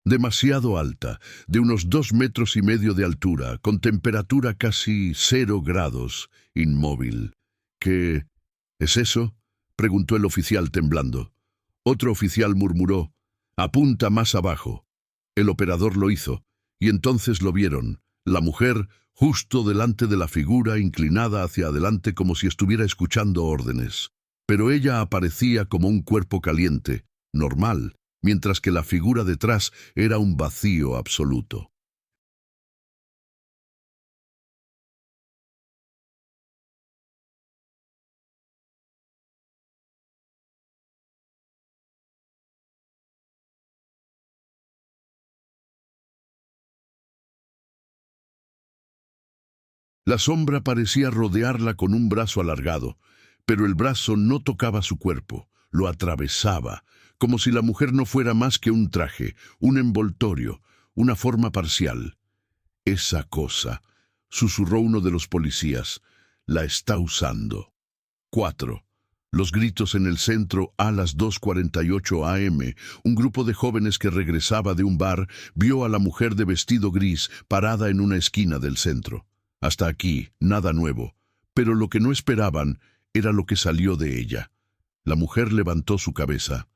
Demasiado alta, de unos 2,5 metros de altura, con temperatura casi 0 grados, inmóvil. ¿Qué es eso?, preguntó el oficial temblando. Otro oficial murmuró: «Apunta más abajo». El operador lo hizo, y entonces lo vieron, la mujer justo delante de la figura, inclinada hacia adelante como si estuviera escuchando órdenes. Pero ella aparecía como un cuerpo caliente, normal, mientras que la figura detrás era un vacío absoluto. La sombra parecía rodearla con un brazo alargado, pero el brazo no tocaba su cuerpo, lo atravesaba, como si la mujer no fuera más que un traje, un envoltorio, una forma parcial. «Esa cosa», susurró uno de los policías, «la está usando». 4. Los gritos en el centro. A las 2:48 am, un grupo de jóvenes que regresaba de un bar vio a la mujer de vestido gris parada en una esquina del centro. Hasta aquí, nada nuevo, pero lo que no esperaban era lo que salió de ella. La mujer levantó su cabeza.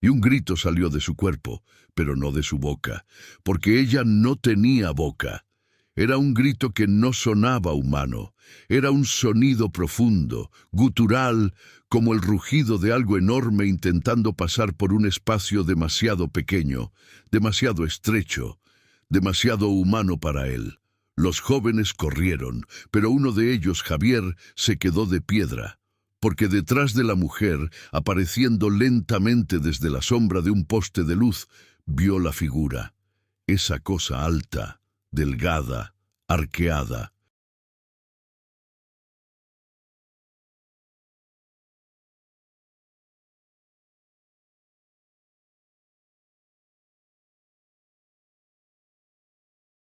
Y un grito salió de su cuerpo, pero no de su boca, porque ella no tenía boca. Era un grito que no sonaba humano, era un sonido profundo, gutural, como el rugido de algo enorme intentando pasar por un espacio demasiado pequeño, demasiado estrecho, demasiado humano para él. Los jóvenes corrieron, pero uno de ellos, Javier, se quedó de piedra, porque detrás de la mujer, apareciendo lentamente desde la sombra de un poste de luz, vio la figura, esa cosa alta, delgada, arqueada.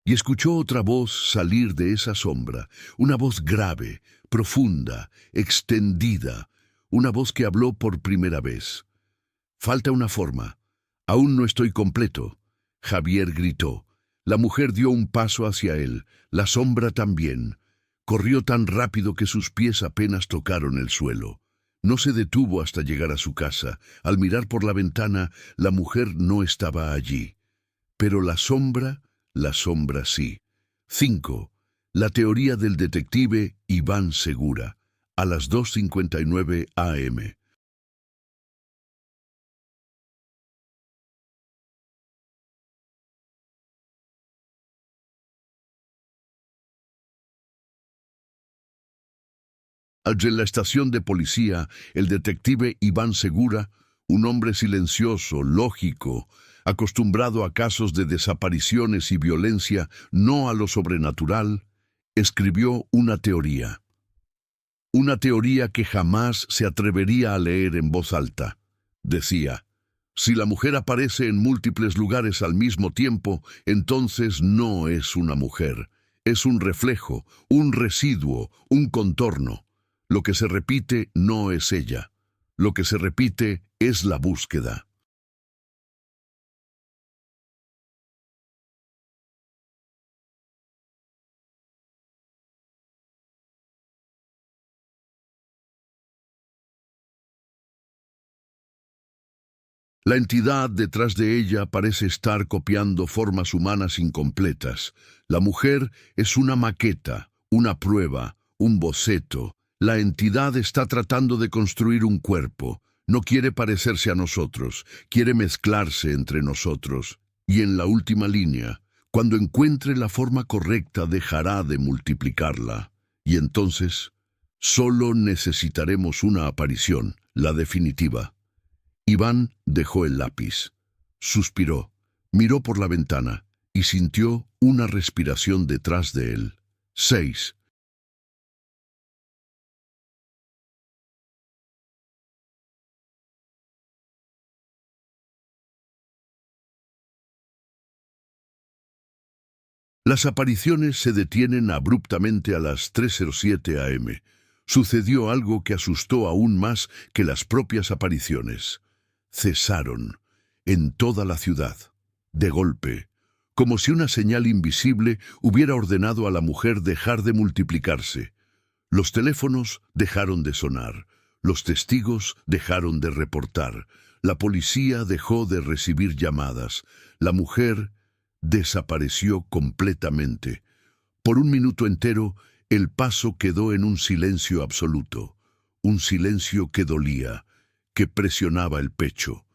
Y escuchó otra voz salir de esa sombra, una voz grave, profunda, extendida, una voz que habló por primera vez. «Falta una forma. Aún no estoy completo». Javier gritó. La mujer dio un paso hacia él, la sombra también. Corrió tan rápido que sus pies apenas tocaron el suelo. No se detuvo hasta llegar a su casa. Al mirar por la ventana, la mujer no estaba allí. Pero la sombra sí. 5. La teoría del detective Iván Segura. A las 2:59 am. En la estación de policía, el detective Iván Segura, un hombre silencioso, lógico, acostumbrado a casos de desapariciones y violencia, no a lo sobrenatural, escribió una teoría. Una teoría que jamás se atrevería a leer en voz alta. Decía: si la mujer aparece en múltiples lugares al mismo tiempo, entonces no es una mujer. Es un reflejo, un residuo, un contorno. Lo que se repite no es ella. Lo que se repite es la búsqueda. La entidad detrás de ella parece estar copiando formas humanas incompletas. La mujer es una maqueta, una prueba, un boceto. La entidad está tratando de construir un cuerpo. No quiere parecerse a nosotros, quiere mezclarse entre nosotros. Y en la última línea, cuando encuentre la forma correcta, dejará de multiplicarla. Y entonces, solo necesitaremos una aparición, la definitiva. Iván dejó el lápiz, suspiró, miró por la ventana y sintió una respiración detrás de él. 6. Las apariciones se detienen abruptamente a las 3:07 am. Sucedió algo que asustó aún más que las propias apariciones. Cesaron, en toda la ciudad, de golpe, como si una señal invisible hubiera ordenado a la mujer dejar de multiplicarse. Los teléfonos dejaron de sonar, los testigos dejaron de reportar, la policía dejó de recibir llamadas, la mujer desapareció completamente. Por un minuto entero, el paso quedó en un silencio absoluto, un silencio que dolía, que presionaba el pecho.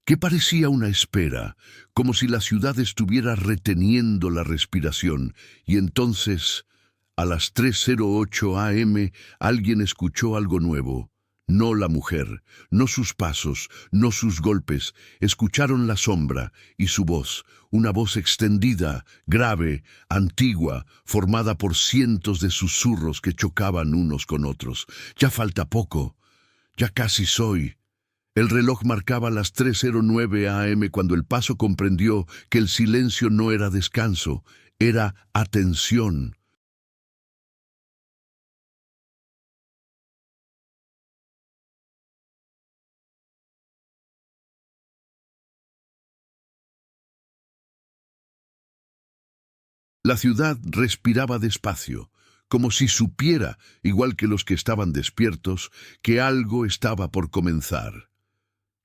Que parecía una espera, como si la ciudad estuviera reteniendo la respiración, y entonces, a las 3:08 am, alguien escuchó algo nuevo. No la mujer, no sus pasos, no sus golpes, escucharon la sombra y su voz, una voz extendida, grave, antigua, formada por cientos de susurros que chocaban unos con otros. Ya falta poco, ya casi soy. El reloj marcaba las 3:09 am cuando el paso comprendió que el silencio no era descanso, era atención. La ciudad respiraba despacio, como si supiera, igual que los que estaban despiertos, que algo estaba por comenzar.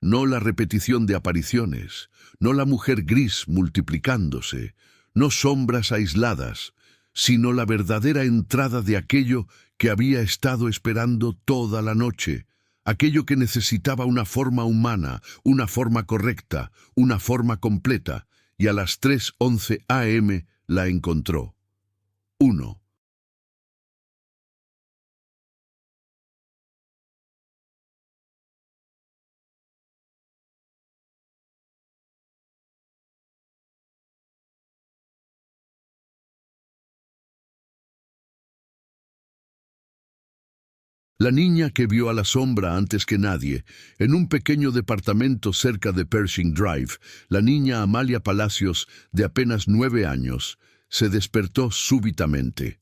No la repetición de apariciones, no la mujer gris multiplicándose, no sombras aisladas, sino la verdadera entrada de aquello que había estado esperando toda la noche, aquello que necesitaba una forma humana, una forma correcta, una forma completa, y a las 3:11 am la encontró. 1. La niña que vio a la sombra antes que nadie, en un pequeño departamento cerca de Pershing Drive, la niña Amalia Palacios, de apenas 9 años, se despertó súbitamente.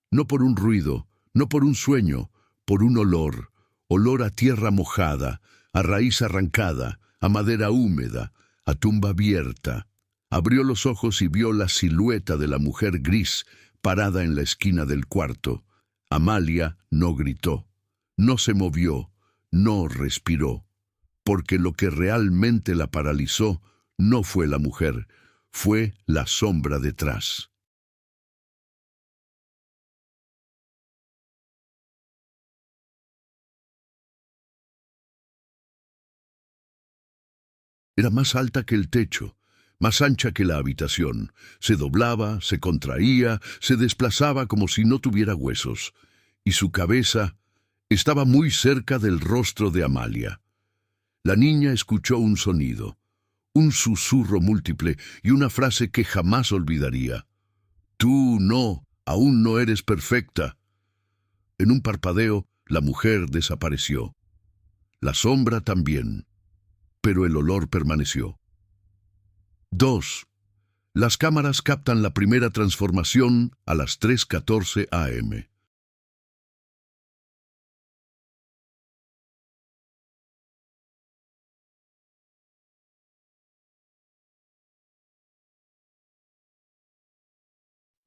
No por un ruido, no por un sueño, por un olor, olor a tierra mojada, a raíz arrancada, a madera húmeda, a tumba abierta. Abrió los ojos y vio la silueta de la mujer gris parada en la esquina del cuarto. Amalia no gritó. No se movió, no respiró, porque lo que realmente la paralizó no fue la mujer, fue la sombra detrás. Era más alta que el techo, más ancha que la habitación. Se doblaba, se contraía, se desplazaba como si no tuviera huesos. Y su cabeza estaba muy cerca del rostro de Amalia. La niña escuchó un sonido, un susurro múltiple y una frase que jamás olvidaría. Tú no, aún no eres perfecta. En un parpadeo, la mujer desapareció. La sombra también, pero el olor permaneció. 2. Las cámaras captan la primera transformación a las 3:14 am.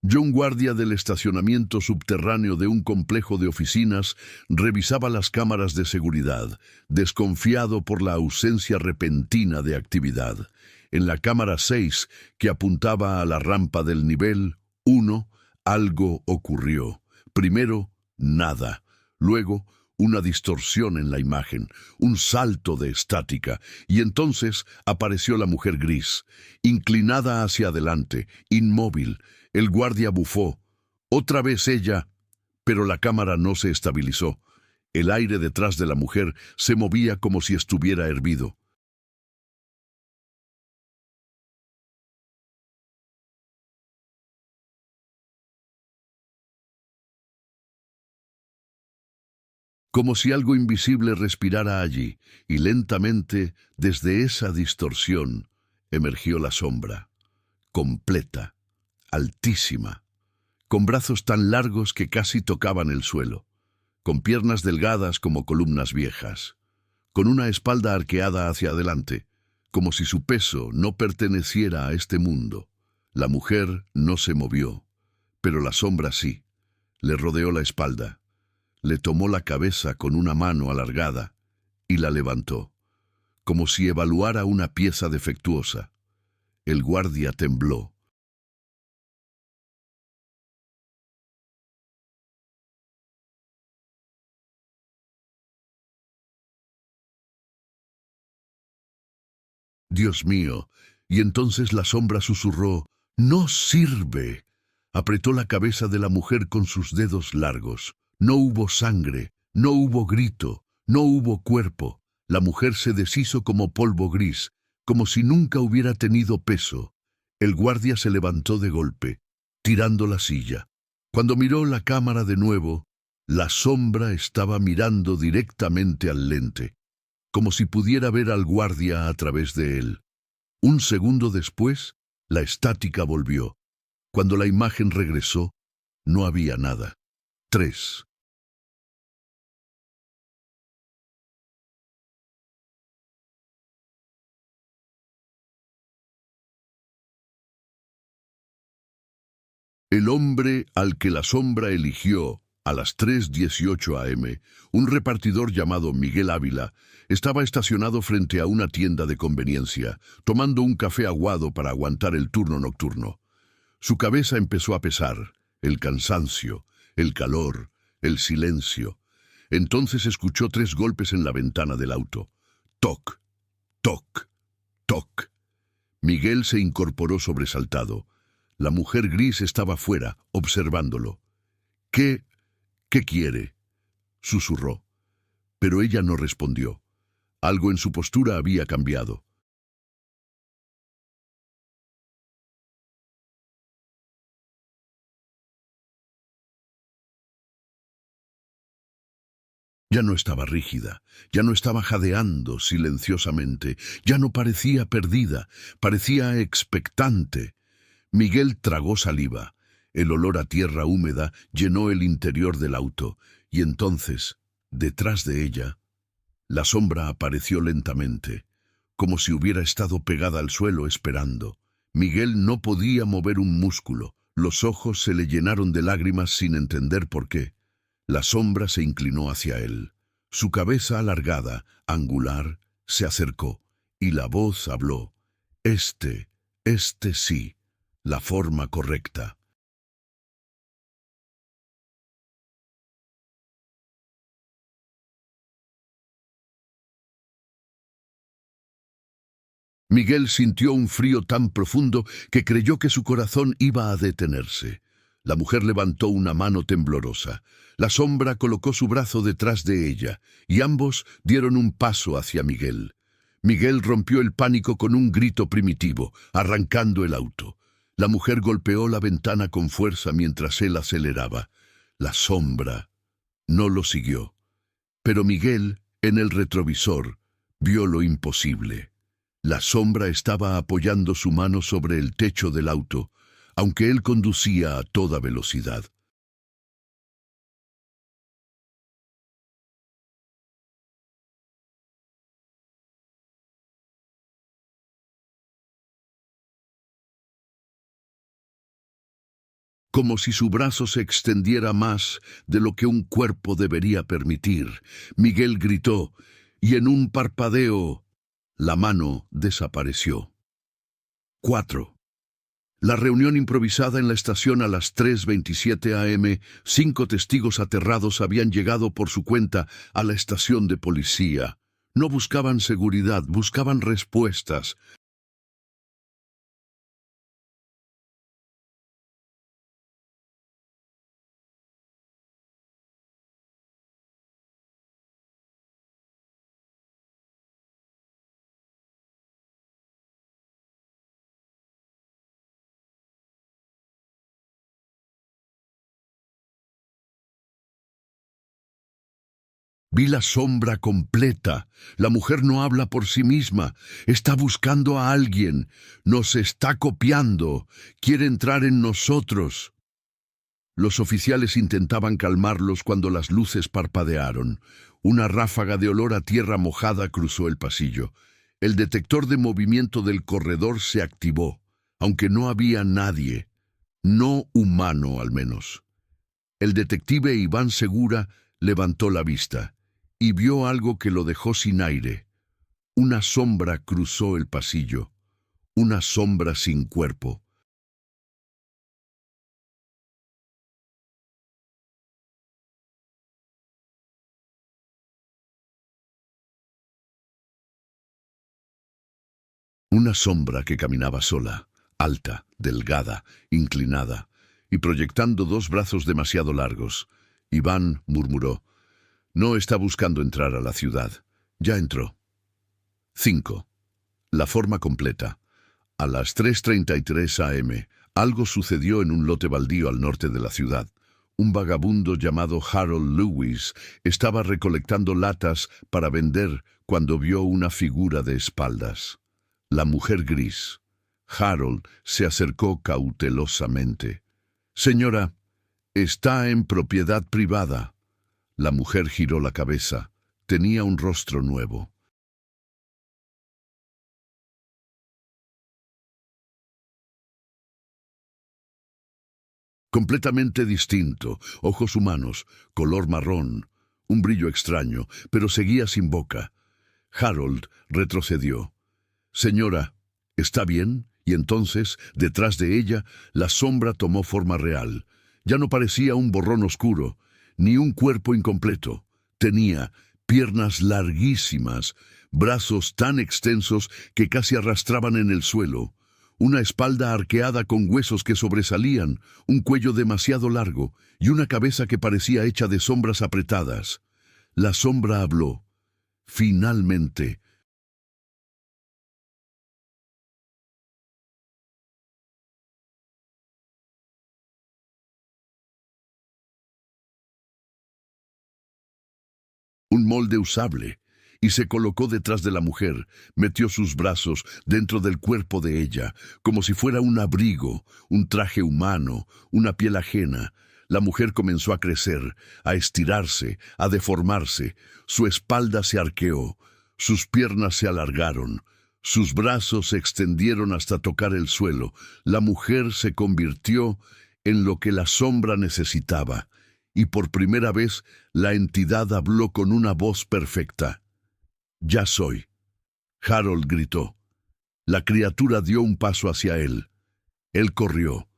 John, guardia del estacionamiento subterráneo de un complejo de oficinas, revisaba las cámaras de seguridad, desconfiado por la ausencia repentina de actividad. En la cámara 6, que apuntaba a la rampa del nivel 1, algo ocurrió. Primero, nada. Luego, una distorsión en la imagen, un salto de estática, y entonces apareció la mujer gris, inclinada hacia adelante, inmóvil. El guardia bufó. Otra vez ella, pero la cámara no se estabilizó. El aire detrás de la mujer se movía como si estuviera hervido. Como si algo invisible respirara allí, y lentamente, desde esa distorsión, emergió la sombra, completa, altísima, con brazos tan largos que casi tocaban el suelo, con piernas delgadas como columnas viejas, con una espalda arqueada hacia adelante, como si su peso no perteneciera a este mundo. La mujer no se movió, pero la sombra sí. Le rodeó la espalda, le tomó la cabeza con una mano alargada y la levantó, como si evaluara una pieza defectuosa. El guardia tembló. Dios mío. Y entonces la sombra susurró, «¡No sirve!». Apretó la cabeza de la mujer con sus dedos largos. No hubo sangre, no hubo grito, no hubo cuerpo. La mujer se deshizo como polvo gris, como si nunca hubiera tenido peso. El guardia se levantó de golpe, tirando la silla. Cuando miró la cámara de nuevo, la sombra estaba mirando directamente al lente, como si pudiera ver al guardia a través de él. Un segundo después, la estática volvió. Cuando la imagen regresó, no había nada. 3. El hombre al que la sombra eligió a las 3:18 am, un repartidor llamado Miguel Ávila, estaba estacionado frente a una tienda de conveniencia, tomando un café aguado para aguantar el turno nocturno. Su cabeza empezó a pesar, el cansancio, el calor, el silencio. Entonces escuchó 3 golpes en la ventana del auto. Toc, toc, toc. Miguel se incorporó sobresaltado. La mujer gris estaba fuera, observándolo. «¿Qué? ¿Qué quiere?», susurró. Pero ella no respondió. Algo en su postura había cambiado. Ya no estaba rígida, ya no estaba jadeando silenciosamente, ya no parecía perdida, parecía expectante. Miguel tragó saliva. El olor a tierra húmeda llenó el interior del auto, y entonces, detrás de ella, la sombra apareció lentamente, como si hubiera estado pegada al suelo esperando. Miguel no podía mover un músculo. Los ojos se le llenaron de lágrimas sin entender por qué. La sombra se inclinó hacia él. Su cabeza alargada, angular, se acercó, y la voz habló. Este sí, la forma correcta. Miguel sintió un frío tan profundo que creyó que su corazón iba a detenerse. La mujer levantó una mano temblorosa. La sombra colocó su brazo detrás de ella, y ambos dieron un paso hacia Miguel. Miguel rompió el pánico con un grito primitivo, arrancando el auto. La mujer golpeó la ventana con fuerza mientras él aceleraba. La sombra no lo siguió. Pero Miguel, en el retrovisor, vio lo imposible. La sombra estaba apoyando su mano sobre el techo del auto, aunque él conducía a toda velocidad. como si su brazo se extendiera más de lo que un cuerpo debería permitir. Miguel gritó, y en un parpadeo, la mano desapareció. 4. La reunión improvisada en la estación a las 3:27 a.m., 5 testigos aterrados habían llegado por su cuenta a la estación de policía. No buscaban seguridad, buscaban respuestas. Vi la sombra completa. La mujer no habla por sí misma. Está buscando a alguien. Nos está copiando. Quiere entrar en nosotros. Los oficiales intentaban calmarlos cuando las luces parpadearon. Una ráfaga de olor a tierra mojada cruzó el pasillo. El detector de movimiento del corredor se activó, aunque no había nadie. No humano, al menos. El detective Iván Segura levantó la vista y vio algo que lo dejó sin aire. Una sombra cruzó el pasillo, una sombra sin cuerpo. Una sombra que caminaba sola, alta, delgada, inclinada, y proyectando dos brazos demasiado largos. Iván murmuró, no está buscando entrar a la ciudad. Ya entró. 5. La forma completa. A las 3:33 a.m., algo sucedió en un lote baldío al norte de la ciudad. Un vagabundo llamado Harold Lewis estaba recolectando latas para vender cuando vio una figura de espaldas. La mujer gris. Harold se acercó cautelosamente. Señora, está en propiedad privada. La mujer giró la cabeza. Tenía un rostro nuevo. Completamente distinto, ojos humanos, color marrón, un brillo extraño, pero seguía sin boca. Harold retrocedió. Señora, ¿está bien? Y entonces, detrás de ella, la sombra tomó forma real. Ya no parecía un borrón oscuro, ni un cuerpo incompleto. Tenía piernas larguísimas, brazos tan extensos que casi arrastraban en el suelo, una espalda arqueada con huesos que sobresalían, un cuello demasiado largo y una cabeza que parecía hecha de sombras apretadas. La sombra habló. Finalmente. Un molde usable, y se colocó detrás de la mujer, metió sus brazos dentro del cuerpo de ella, como si fuera un abrigo, un traje humano, una piel ajena. La mujer comenzó a crecer, a estirarse, a deformarse. Su espalda se arqueó, sus piernas se alargaron, sus brazos se extendieron hasta tocar el suelo. La mujer se convirtió en lo que la sombra necesitaba, y por primera vez la entidad habló con una voz perfecta. Ya soy. Harold gritó. La criatura dio un paso hacia él. Él corrió.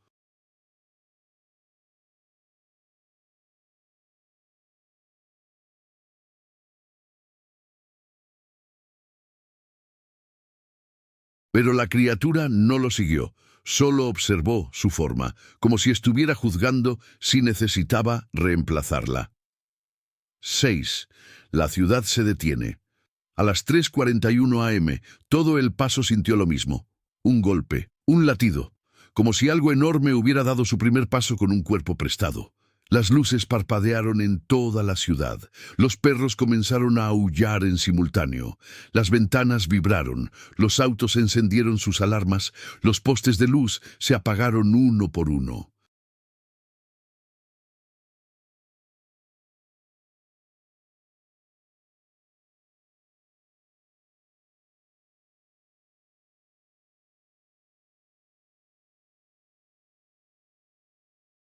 Pero la criatura no lo siguió. Solo observó su forma, como si estuviera juzgando si necesitaba reemplazarla. 6. La ciudad se detiene. A las 3:41 a.m., todo el paso sintió lo mismo. Un golpe, un latido, como si algo enorme hubiera dado su primer paso con un cuerpo prestado. Las luces parpadearon en toda la ciudad. Los perros comenzaron a aullar en simultáneo. Las ventanas vibraron. Los autos encendieron sus alarmas. Los postes de luz se apagaron uno por uno.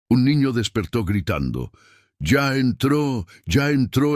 Un niño despertó gritando: ya entró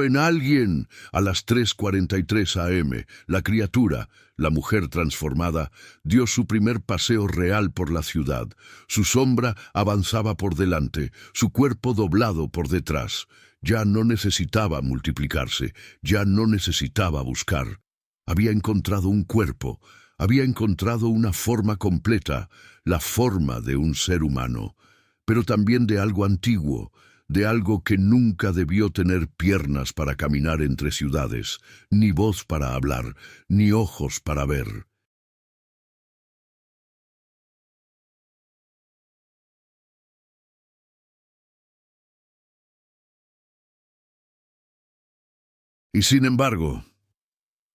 en alguien. A las 3:43 a.m., la criatura, la mujer transformada, dio su primer paseo real por la ciudad. Su sombra avanzaba por delante, su cuerpo doblado por detrás. Ya no necesitaba multiplicarse, ya no necesitaba buscar. Había encontrado un cuerpo, había encontrado una forma completa, la forma de un ser humano, pero también de algo antiguo, de algo que nunca debió tener piernas para caminar entre ciudades, ni voz para hablar, ni ojos para ver. Y sin embargo,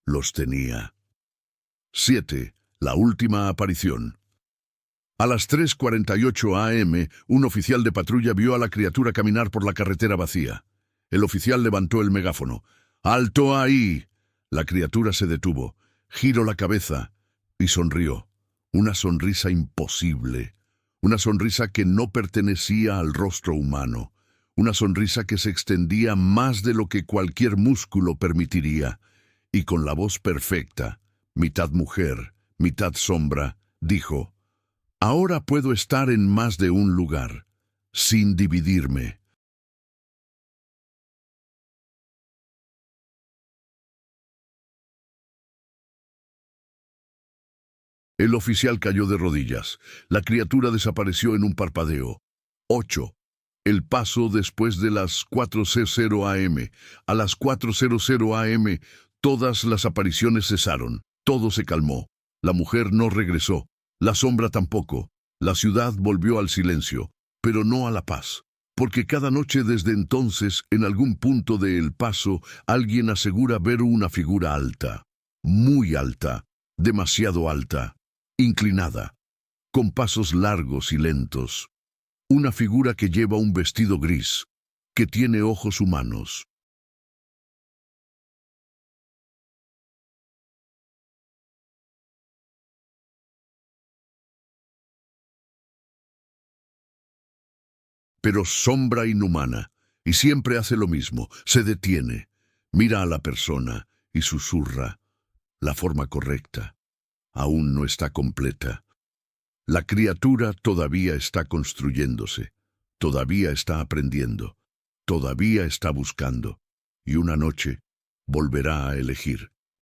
los tenía. 7. La última aparición. A las 3:48 a.m., un oficial de patrulla vio a la criatura caminar por la carretera vacía. El oficial levantó el megáfono. ¡Alto ahí! La criatura se detuvo, giró la cabeza y sonrió. Una sonrisa imposible. Una sonrisa que no pertenecía al rostro humano. Una sonrisa que se extendía más de lo que cualquier músculo permitiría. Y con la voz perfecta, mitad mujer, mitad sombra, dijo: Ahora puedo estar en más de un lugar, sin dividirme. El oficial cayó de rodillas. La criatura desapareció en un parpadeo. 8. El paso después de las 4:00 a.m. A las 4:00 a.m., todas las apariciones cesaron. Todo se calmó. La mujer no regresó. La sombra tampoco. La ciudad volvió al silencio, pero no a la paz. Porque cada noche desde entonces, en algún punto de El Paso, alguien asegura ver una figura alta. Muy alta. Demasiado alta. Inclinada. Con pasos largos y lentos. Una figura que lleva un vestido gris, que tiene ojos humanos. Pero sombra inhumana, y siempre hace lo mismo, se detiene, mira a la persona y susurra: la forma correcta aún no está completa. La criatura todavía está construyéndose, todavía está aprendiendo, todavía está buscando, y una noche volverá a elegir.